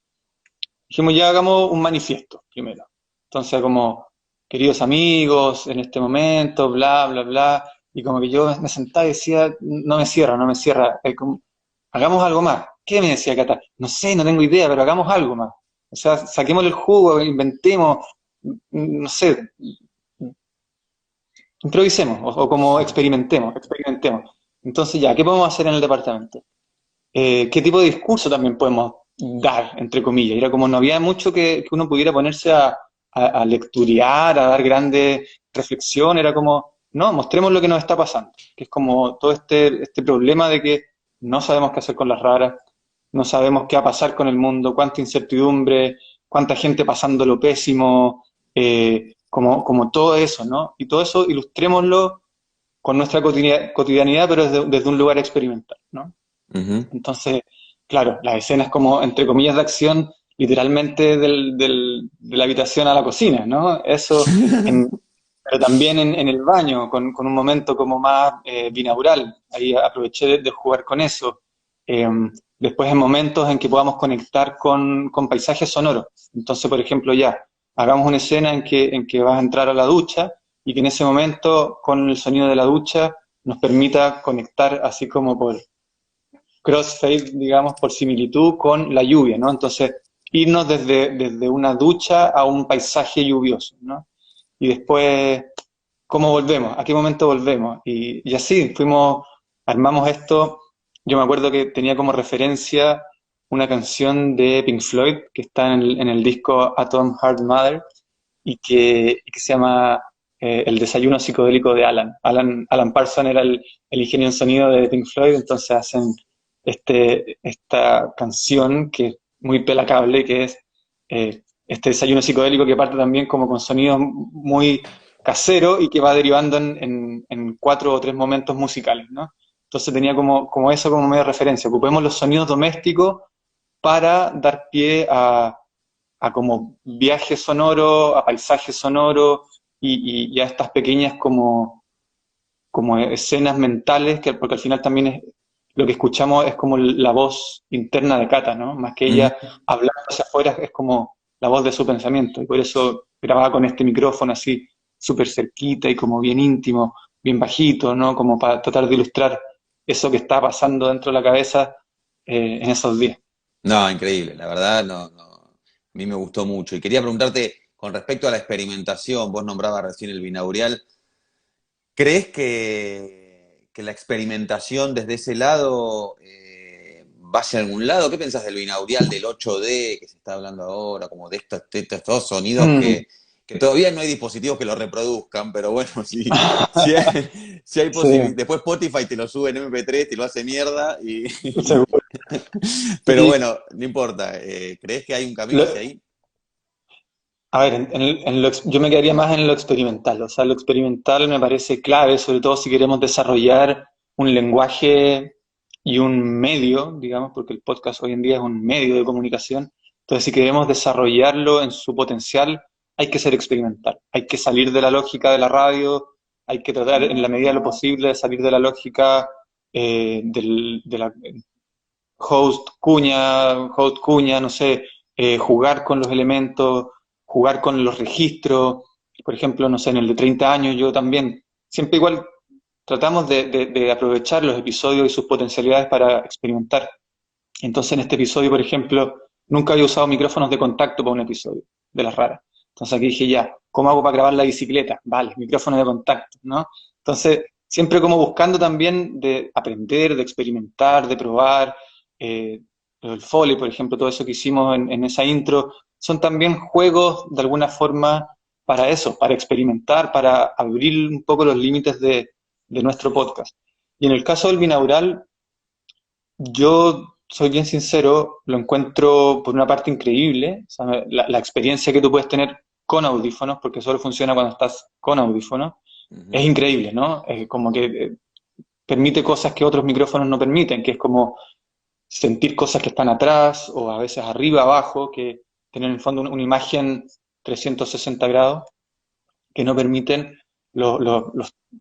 Dijimos, ya hagamos un manifiesto primero. Entonces, como, queridos amigos, en este momento, bla, bla, bla. Y como que yo me sentaba y decía, no me cierra, no me cierra. Hagamos algo más. ¿Qué me decía Cata? No sé, no tengo idea, pero hagamos algo más. O sea, saquemos el jugo, inventemos, no sé, improvisemos, o como experimentemos. Entonces ya, ¿qué podemos hacer en el departamento? ¿Qué tipo de discurso también podemos dar, entre comillas? Era como no había mucho que uno pudiera ponerse a lecturear, a dar grandes reflexiones, era como, no, mostremos lo que nos está pasando, que es como todo este problema de que no sabemos qué hacer con las raras, no sabemos qué va a pasar con el mundo, cuánta incertidumbre, cuánta gente pasando lo pésimo, como todo eso, ¿no? Y todo eso ilustrémoslo con nuestra cotidianidad, pero desde un lugar experimental, ¿no? Ujú. Entonces, claro, las escenas como, entre comillas, de acción, literalmente de la habitación a la cocina, ¿no? Eso, pero también en el baño, con un momento como más binaural. Ahí aproveché de jugar con eso. Eh, Después en momentos en que podamos conectar con paisajes sonoros. Entonces, por ejemplo, ya, hagamos una escena en que vas a entrar a la ducha y que en ese momento, con el sonido de la ducha, nos permita conectar así como por crossfade, digamos, por similitud con la lluvia, ¿no? Entonces, irnos desde una ducha a un paisaje lluvioso, ¿no? Y después, ¿cómo volvemos? ¿A qué momento volvemos? Y así, armamos esto. Yo me acuerdo que tenía como referencia una canción de Pink Floyd que está en el disco Atom Heart Mother y que se llama El desayuno psicodélico de Alan. Alan Parsons era el ingeniero en sonido de Pink Floyd, entonces hacen esta canción que es muy pelacable, que es este desayuno psicodélico que parte también como con sonidos muy caseros y que va derivando en 4 o 3 momentos musicales, ¿no? Entonces tenía como eso como medio referencia. Ocupemos los sonidos domésticos para dar pie a como viajes sonoros, a paisajes sonoros y a estas pequeñas como escenas mentales, porque al final también lo que escuchamos es como la voz interna de Cata, ¿no? Más que ella Ujú. hablando hacia afuera, es como la voz de su pensamiento. Y por eso grababa con este micrófono así, súper cerquita y como bien íntimo, bien bajito, ¿no? Como para tratar de ilustrar eso que está pasando dentro de la cabeza en esos días. No, increíble, la verdad, a mí me gustó mucho. Y quería preguntarte, con respecto a la experimentación, vos nombrabas recién el binaural, ¿crees que la experimentación desde ese lado va hacia algún lado? ¿Qué pensás del binaural, del 8D que se está hablando ahora, como de estos sonidos Mm, que todavía no hay dispositivos que lo reproduzcan, pero bueno, si hay sí, posibilidad. Después Spotify te lo sube en MP3, te lo hace mierda, seguro. pero Sí, bueno, no importa. ¿Crees que hay un camino hacia lo- ahí? a ver, yo me quedaría más en lo experimental. O sea, lo experimental me parece clave, sobre todo si queremos desarrollar un lenguaje y un medio, digamos, porque el podcast hoy en día es un medio de comunicación. Entonces, si queremos desarrollarlo en su potencial, hay que ser experimental. Hay que salir de la lógica de la radio, hay que tratar en la medida de lo posible de salir de la lógica de la host cuña, no sé, jugar con los elementos, jugar con los registros. Por ejemplo, no sé, en el de 30 años yo también, siempre igual tratamos de aprovechar los episodios y sus potencialidades para experimentar. Entonces, en este episodio, por ejemplo, nunca había usado micrófonos de contacto para un episodio de las raras. Entonces aquí dije, ya, ¿cómo hago para grabar la bicicleta? Vale, micrófono de contacto, ¿no? Entonces, siempre como buscando también de aprender, de experimentar, de probar. eh, el Foley, por ejemplo, todo eso que hicimos en esa intro, son también juegos de alguna forma para eso, para experimentar, para abrir un poco los límites de nuestro podcast. Y en el caso del binaural, yo soy bien sincero, lo encuentro por una parte increíble, o sea, la experiencia que tú puedes tener con audífonos, porque solo funciona cuando estás con audífonos, es Ujú. increíble, ¿no? Como que permite cosas que otros micrófonos no permiten, que es como sentir cosas que están atrás o a veces arriba, abajo, que tener en el fondo una imagen 360 grados que no permiten los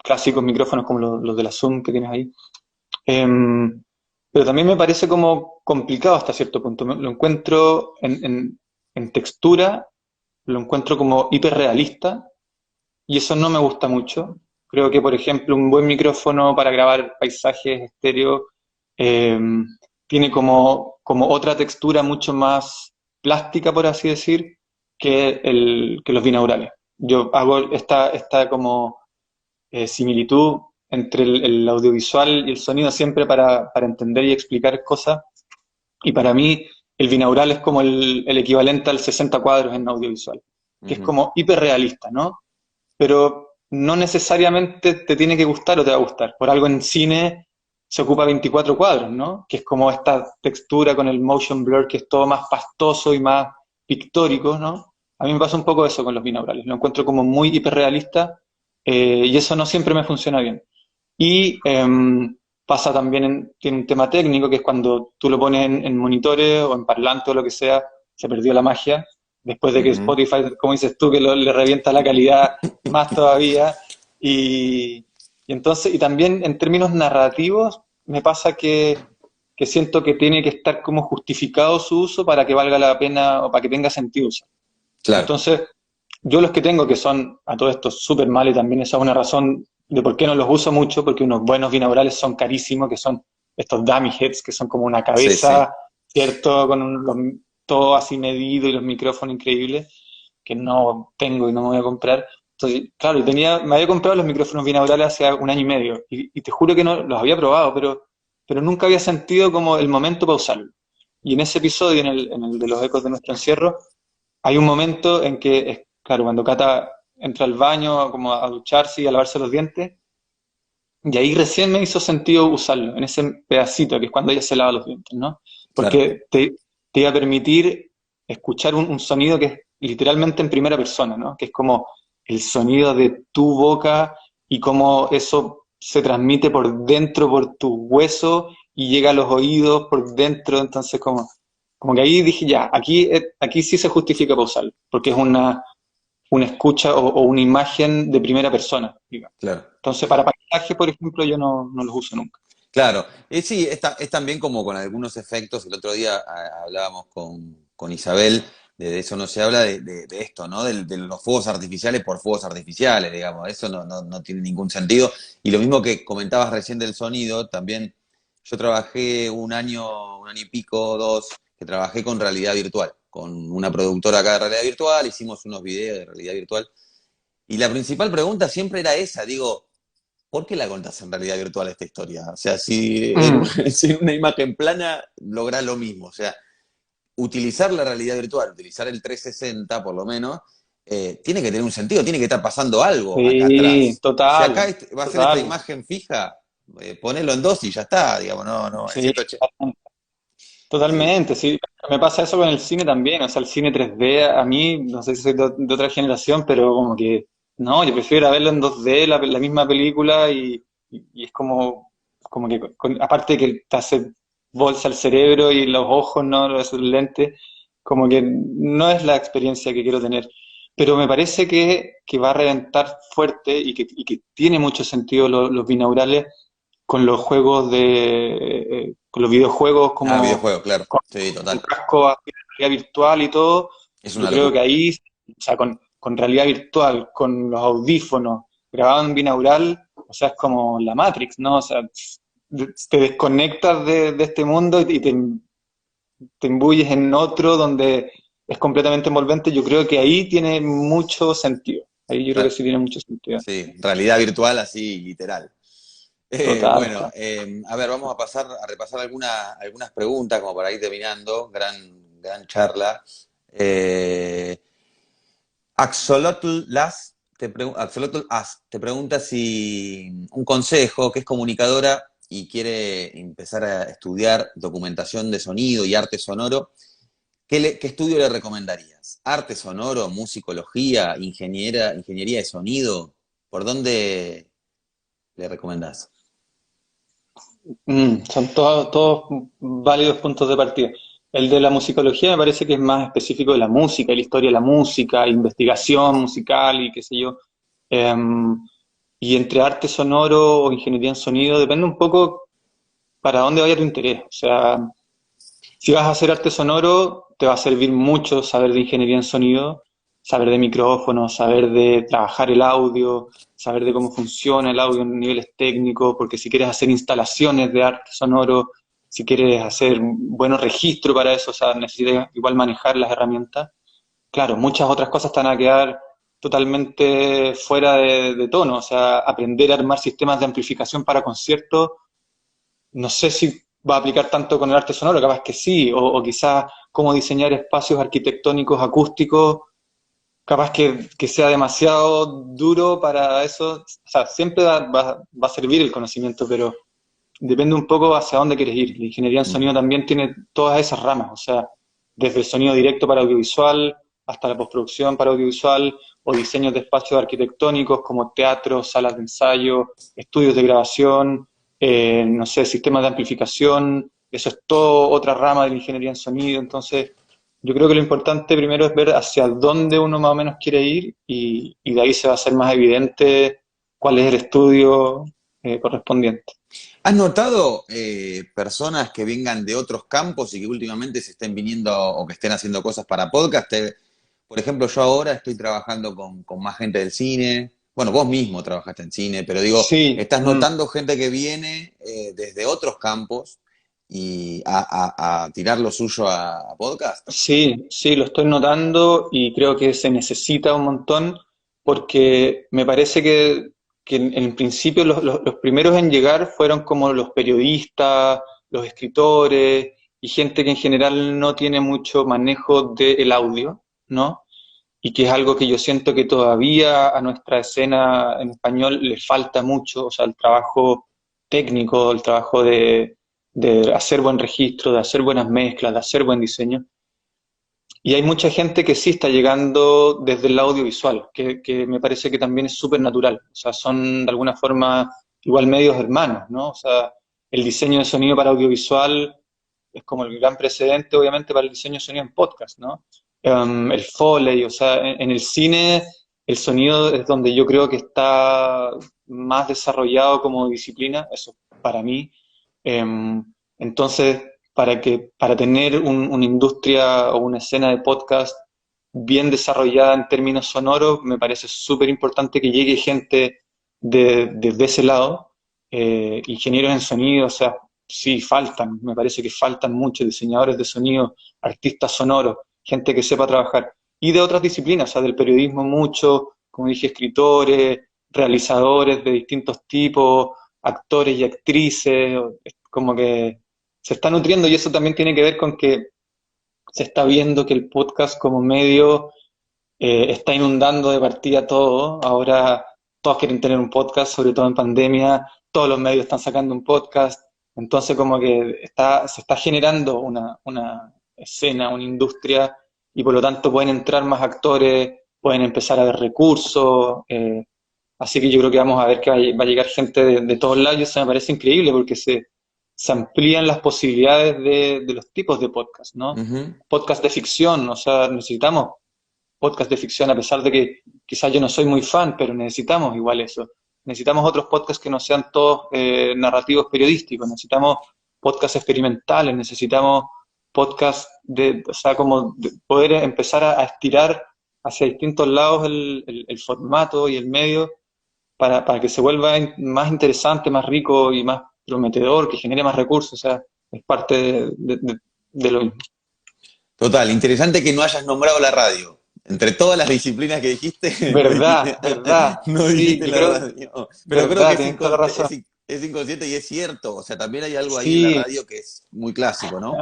clásicos micrófonos como los de la Zoom que tienes ahí. Em, pero también me parece como complicado hasta cierto punto. Lo encuentro en textura, lo encuentro como hiperrealista y eso no me gusta mucho. Creo que, por ejemplo, un buen micrófono para grabar paisajes estéreo em, tiene como otra textura mucho más plástica, por así decir, que los binaurales. Yo hago esta como similitud entre el audiovisual y el sonido siempre para entender y explicar cosas. Y para mí el binaural es como el equivalente al 60 cuadros en audiovisual, que es Ujú. como hiperrealista, ¿no? Pero no necesariamente te tiene que gustar o te va a gustar. Por algo en cine se ocupa 24 cuadros, ¿no? Que es como esta textura con el motion blur que es todo más pastoso y más pictórico, ¿no? A mí me pasa un poco eso con los binaurales. Lo encuentro como muy hiperrealista y eso no siempre me funciona bien. Y pasa también, tiene un tema técnico, que es cuando tú lo pones en monitores o en parlante o lo que sea, se perdió la magia. Después de que Ujú. Spotify, como dices tú, que le revienta la calidad más todavía. Y, y entonces, y también en términos narrativos, me pasa que siento que tiene que estar como justificado su uso para que valga la pena o para que tenga sentido usar. Claro, Entonces, yo los que tengo, que son a todo esto súper mal, y también esa es una razón de por qué no los uso mucho, porque unos buenos binaurales son carísimos, que son estos dummy heads, que son como una sí, sí. cabeza, ¿cierto? Con todo así medido y los micrófonos increíbles, que no tengo y no me voy a comprar. Entonces, claro, me había comprado los micrófonos binaurales hace un año y medio, y te juro que no los había probado, pero nunca había sentido como el momento para usarlo. Y en ese episodio, en el de los ecos de nuestro encierro, hay un momento en que, claro, cuando Cata entra al baño como a ducharse y a lavarse los dientes, y ahí recién me hizo sentido usarlo, en ese pedacito que es cuando ella se lava los dientes, ¿no? Claro. Porque te iba a permitir escuchar un sonido que es literalmente en primera persona, ¿no? Que es como el sonido de tu boca y cómo eso se transmite por dentro, por tu hueso y llega a los oídos por dentro, entonces como que ahí dije, ya, aquí sí se justifica pausarlo, porque es una escucha o una imagen de primera persona, digamos. Claro. Entonces, para paisaje, por ejemplo, yo no los uso nunca. Claro, sí, es también como con algunos efectos. El otro día hablábamos con Isabel, de eso no se habla, de esto, ¿no? De los fuegos artificiales por fuegos artificiales, digamos. Eso no tiene ningún sentido. Y lo mismo que comentabas recién del sonido, también yo trabajé un año y pico, dos, que trabajé con realidad virtual, con una productora acá de realidad virtual, hicimos unos videos de realidad virtual. Y la principal pregunta siempre era esa, digo, ¿por qué la contás en realidad virtual esta historia? O sea, si Mm, si en una imagen plana lográs lo mismo. O sea, utilizar la realidad virtual, utilizar el 360 por lo menos, tiene que tener un sentido, tiene que estar pasando algo acá sí, atrás. Si acá total, va a ser esta total. imagen fija, ponelo en dos y ya está, digamos, en Sí, 180. Sí, totalmente, sí. Me pasa eso con el cine también, o sea, el cine 3D a mí, no sé si soy de otra generación, pero como que, no, yo prefiero ir a verlo en 2D, la misma película, y es como que, aparte que te hace bolsa el cerebro y los ojos, ¿no? Esos lentes, como que no es la experiencia que quiero tener. Pero me parece que va a reventar fuerte y que tiene mucho sentido los binaurales con los juegos con los videojuegos ah, como videojuego, claro. Sí, con total. casco así de realidad virtual y todo. Es Yo una creo locura. que ahí, o sea, con realidad virtual, con los audífonos, grabado en binaural, o sea, es como la Matrix, ¿no? O sea, te desconectas de este mundo y te imbuyes en otro donde es completamente envolvente. Yo creo que ahí tiene mucho sentido. Ahí yo creo que Re- sí tiene mucho sentido. sí, realidad virtual así, literal. Total. Bueno, a ver, vamos a pasar a repasar algunas preguntas como para ir terminando. Gran charla. Eh, Axolotl As te pregunta si un consejo, que es comunicadora y quiere empezar a estudiar documentación de sonido y arte sonoro. ¿Qué estudio le recomendarías? ¿Arte sonoro, musicología, ingeniería de sonido? ¿Por dónde le recomendás? Son todos válidos puntos de partida. El de la musicología me parece que es más específico de la música, la historia de la música, investigación musical y qué sé yo. Em, y entre arte sonoro o ingeniería en sonido, depende un poco para dónde vaya tu interés. O sea, si vas a hacer arte sonoro, te va a servir mucho saber de ingeniería en sonido, saber de micrófonos, saber de trabajar el audio, saber de cómo funciona el audio en niveles técnicos, porque si quieres hacer instalaciones de arte sonoro, si quieres hacer buenos registros para eso, o sea, necesitas igual manejar las herramientas. Claro, muchas otras cosas te van a quedar totalmente fuera de tono, o sea, aprender a armar sistemas de amplificación para conciertos no sé si va a aplicar tanto con el arte sonoro, capaz que sí, o quizás cómo diseñar espacios arquitectónicos acústicos, capaz que sea demasiado duro para eso. O sea, siempre va a servir el conocimiento, pero depende un poco hacia dónde quieres ir. La ingeniería en sonido Ujú. también tiene todas esas ramas, o sea, desde el sonido directo para audiovisual hasta la postproducción para audiovisual o diseños de espacios arquitectónicos como teatros, salas de ensayo, estudios de grabación, no sé, sistemas de amplificación, eso es todo otra rama de la ingeniería en sonido, entonces yo creo que lo importante primero es ver hacia dónde uno más o menos quiere ir y de ahí se va a hacer más evidente cuál es el estudio correspondiente. ¿Has notado personas que vengan de otros campos y que últimamente se estén viniendo o que estén haciendo cosas para podcast? Por ejemplo, yo ahora estoy trabajando con más gente del cine. Bueno, vos mismo trabajaste en cine, pero digo, Sí, ¿estás notando gente que viene desde otros campos y a tirar lo suyo a podcast? sí, sí, lo estoy notando y creo que se necesita un montón porque me parece que en principio los primeros en llegar fueron como los periodistas, los escritores y gente que en general no tiene mucho manejo del audio, ¿no? Y que es algo que yo siento que todavía a nuestra escena en español le falta mucho, o sea, el trabajo técnico, el trabajo de hacer buen registro, de hacer buenas mezclas, de hacer buen diseño. Y hay mucha gente que sí está llegando desde el lado audiovisual, que me parece que también es súper natural. O sea, son de alguna forma igual medios hermanos, ¿no? O sea, el diseño de sonido para audiovisual es como el gran precedente, obviamente, para el diseño de sonido en podcast, ¿no? El Foley, o sea, en el cine el sonido es donde yo creo que está más desarrollado como disciplina, eso para mí. Entonces, para tener una industria o una escena de podcast bien desarrollada en términos sonoros, me parece súper importante que llegue gente desde ese lado, ingenieros en sonido, o sea, sí, faltan, me parece que faltan muchos diseñadores de sonido, artistas sonoros, gente que sepa trabajar. Y de otras disciplinas, o sea, del periodismo mucho, como dije, escritores, realizadores de distintos tipos, actores y actrices, como que se está nutriendo y eso también tiene que ver con que se está viendo que el podcast como medio está inundando de partida todo. Ahora todos quieren tener un podcast, sobre todo en pandemia, todos los medios están sacando un podcast, entonces como que se está generando una escena, una industria, y por lo tanto pueden entrar más actores, pueden empezar a haber recursos, así que yo creo que vamos a ver que va a llegar gente de todos lados y eso me parece increíble porque se amplían las posibilidades de los tipos de podcast, ¿no? Ujú. Podcast de ficción, o sea, necesitamos podcast de ficción, a pesar de que quizás yo no soy muy fan, pero necesitamos igual eso. Necesitamos otros podcasts que no sean todos narrativos periodísticos, necesitamos podcasts experimentales, necesitamos podcasts o sea, como de poder empezar a estirar hacia distintos lados el formato y el medio para que se vuelva más interesante, más rico y más prometedor, que genere más recursos, o sea, es parte de lo mismo. Total, interesante que no hayas nombrado la radio. Entre todas las disciplinas que dijiste, Verdad, verdad, no sí, dijiste yo la creo, radio. Pero creo que verdad, tienes toda la razón. es inconsciente y es cierto. O sea, también hay algo ahí en la Sí, radio que es muy clásico, ¿no?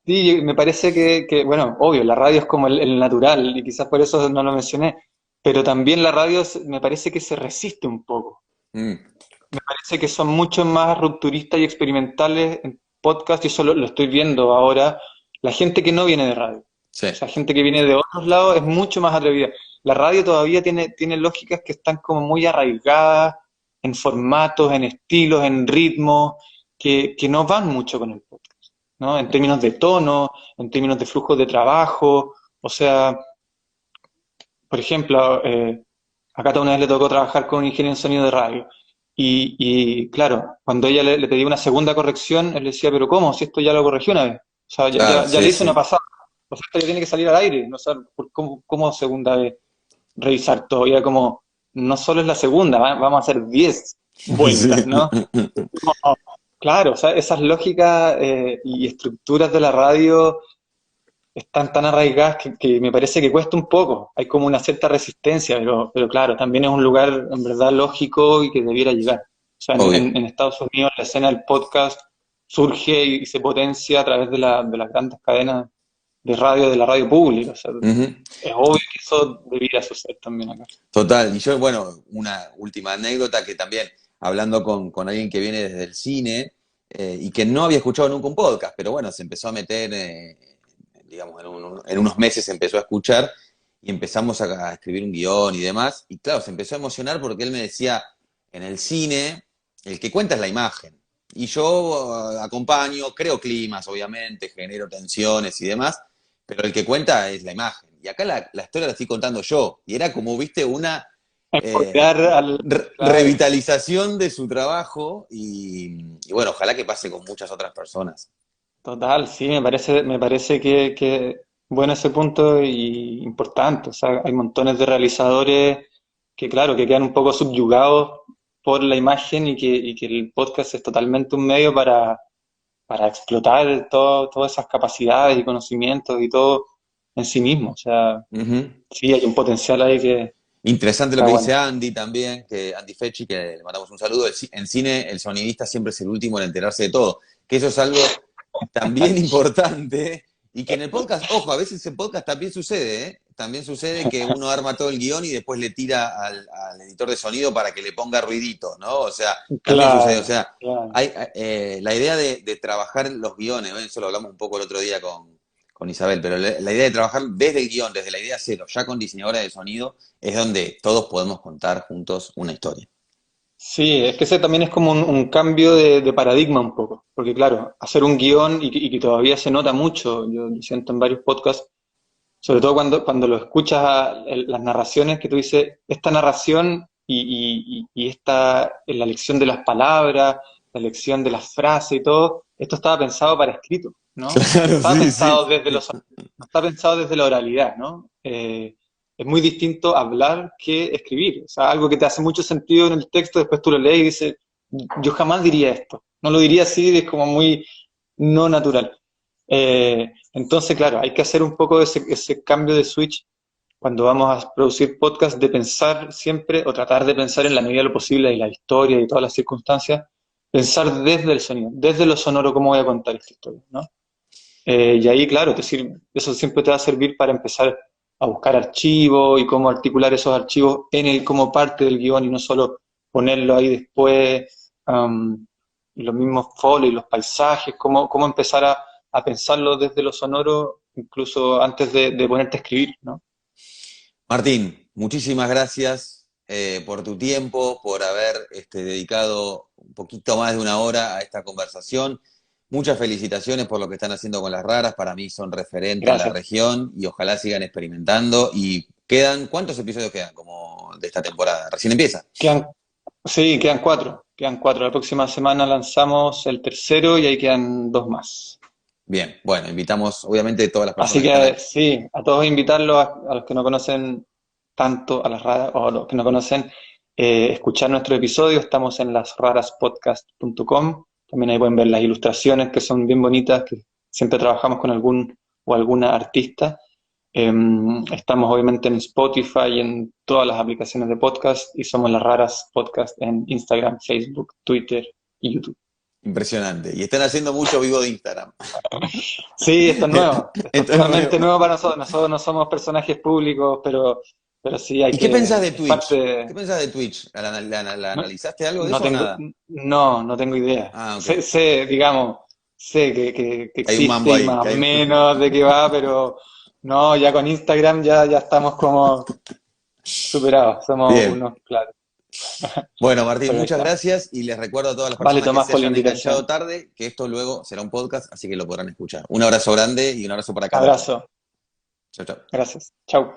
sí, me parece bueno, obvio, la radio es como el natural y quizás por eso no lo mencioné, pero también la radio me parece que se resiste un poco. Mm, Parece que son mucho más rupturistas y experimentales en podcast y eso lo estoy viendo ahora. La gente que no viene de radio, sí. o sea, gente que viene de otros lados es mucho más atrevida. La radio todavía tiene lógicas que están como muy arraigadas en formatos, en estilos, en ritmos, que no van mucho con el podcast, ¿no? En términos de tono, en términos de flujo de trabajo, o sea, por ejemplo, acá una vez le tocó trabajar con un ingeniero en sonido de radio. Claro, cuando ella le pedía una segunda corrección, él le decía, pero ¿cómo? Si esto ya lo corrigió una vez. O sea, Claro, ya le sí, hice una sí. pasada. O sea, esto ya tiene que salir al aire. ¿No? O sea, ¿cómo segunda vez revisar todo? Y era como, no solo es la segunda, vamos a hacer 10 vueltas, Sí. ¿no? Claro, o sea, esas lógicas y estructuras de la radio están tan arraigadas que me parece que cuesta un poco. Hay como una cierta resistencia, pero claro, también es un lugar en verdad lógico y que debiera llegar. O sea, Obvio. en Estados Unidos la escena del podcast surge y se potencia a través de las grandes cadenas de radio, de la radio pública. O sea, Ujú. es obvio que eso debiera suceder también acá. Total. Y yo, bueno, una última anécdota que también, hablando con alguien que viene desde el cine y que no había escuchado nunca un podcast, pero bueno, se empezó a meter, digamos, en unos meses se empezó a escuchar y empezamos a escribir un guión y demás. Y claro, se empezó a emocionar porque él me decía, en el cine, el que cuenta es la imagen. Y yo acompaño, creo climas, obviamente, genero tensiones y demás, pero el que cuenta es la imagen. Y acá la historia la estoy contando yo. Y era como, viste, una Empoderar claro, revitalización de su trabajo y bueno, ojalá que pase con muchas otras personas. total, sí, me parece que bueno ese punto y importante. O sea, hay montones de realizadores que, claro, que quedan un poco subyugados por la imagen y que el podcast es totalmente un medio para explotar todas esas capacidades y conocimientos y todo en sí mismo. O sea, Ujú. sí, hay un potencial ahí que Interesante lo está que bueno. dice Andy también, que Andy Fechi, que le mandamos un saludo. En cine, el sonidista siempre es el último en enterarse de todo. Que eso es algo también importante y que en el podcast, ojo, a veces en podcast también sucede, ¿eh? También sucede que uno arma todo el guión y después le tira al editor de sonido para que le ponga ruidito, ¿no? O sea, también sucede. O Claro, sea, claro. hay, la idea de trabajar en los guiones, ¿no? Eso lo hablamos un poco el otro día con Isabel, pero la idea de trabajar desde el guión, desde la idea cero, ya con diseñadora de sonido, es donde todos podemos contar juntos una historia. Sí, es que ese también es como un cambio de paradigma un poco, porque claro, hacer un guión y que todavía se nota mucho, yo lo siento en varios podcasts, sobre todo cuando lo escuchas las narraciones que tú dices, esta narración y esta, la elección de las palabras, la elección de las frases y todo, esto estaba pensado para escrito, ¿no? No Claro, estaba sí, sí. pensado no está pensado desde la oralidad, ¿no? Es muy distinto hablar que escribir. O sea, algo que te hace mucho sentido en el texto, después tú lo lees y dices, yo jamás diría esto. No lo diría así, es como muy no natural. Entonces, claro, hay que hacer un poco ese cambio de switch cuando vamos a producir podcast, de pensar siempre, o tratar de pensar en la medida de lo posible, de la historia y todas las circunstancias, pensar desde el sonido, desde lo sonoro, cómo voy a contar esta historia, ¿no? Y ahí, claro, eso siempre te va a servir para empezar a buscar archivos y cómo articular esos archivos como parte del guión y no solo ponerlo ahí después, y los mismos folios y los paisajes, cómo empezar a pensarlo desde lo sonoro, incluso antes de ponerte a escribir, ¿no? Martín, muchísimas gracias por tu tiempo, por haber dedicado un poquito más de una hora a esta conversación. Muchas felicitaciones por lo que están haciendo con las raras. Para mí son referente en la Gracias. región y ojalá sigan experimentando. Y quedan, ¿cuántos episodios quedan como de esta temporada? Recién empieza. Quedan, sí, quedan cuatro. Quedan cuatro. La próxima semana lanzamos el tercero y ahí quedan dos más. Bien, bueno, invitamos obviamente a todas las Así personas que están que aquí. sí, a todos invitarlos, a los que no conocen tanto a las raras, o a los que no conocen, escuchar nuestro episodio. Estamos en lasraraspodcast.com. También ahí pueden ver las ilustraciones que son bien bonitas, que siempre trabajamos con algún o alguna artista. Estamos obviamente en Spotify y en todas las aplicaciones de podcast y somos Las Raras Podcast en Instagram, Facebook, Twitter y YouTube. Impresionante. Y están haciendo mucho vivo de Instagram. Sí, esto es nuevo, esto es Esto es totalmente nuevo. nuevo para nosotros. Nosotros no somos personajes públicos, pero sí ¿Y qué pensás de es parte Twitch? ¿Qué pensás de Twitch? ¿La no, analizaste algo de no eso o tengo, nada? no tengo idea. Ah, ok. Digamos, sé que Hay un existe mambo y ahí. más o menos de qué va, pero no, ya con Instagram ya estamos como superados, somos Bien. unos, claro, Bueno, Martín, pero ahí muchas estamos. gracias y les recuerdo a todas las Vale, personas que Tomás, se por la hayan enganchado invitación. tarde que esto luego será un podcast, así que lo podrán escuchar. Un abrazo grande y un abrazo para Carlos. Abrazo, Chao, chao. gracias. Chau.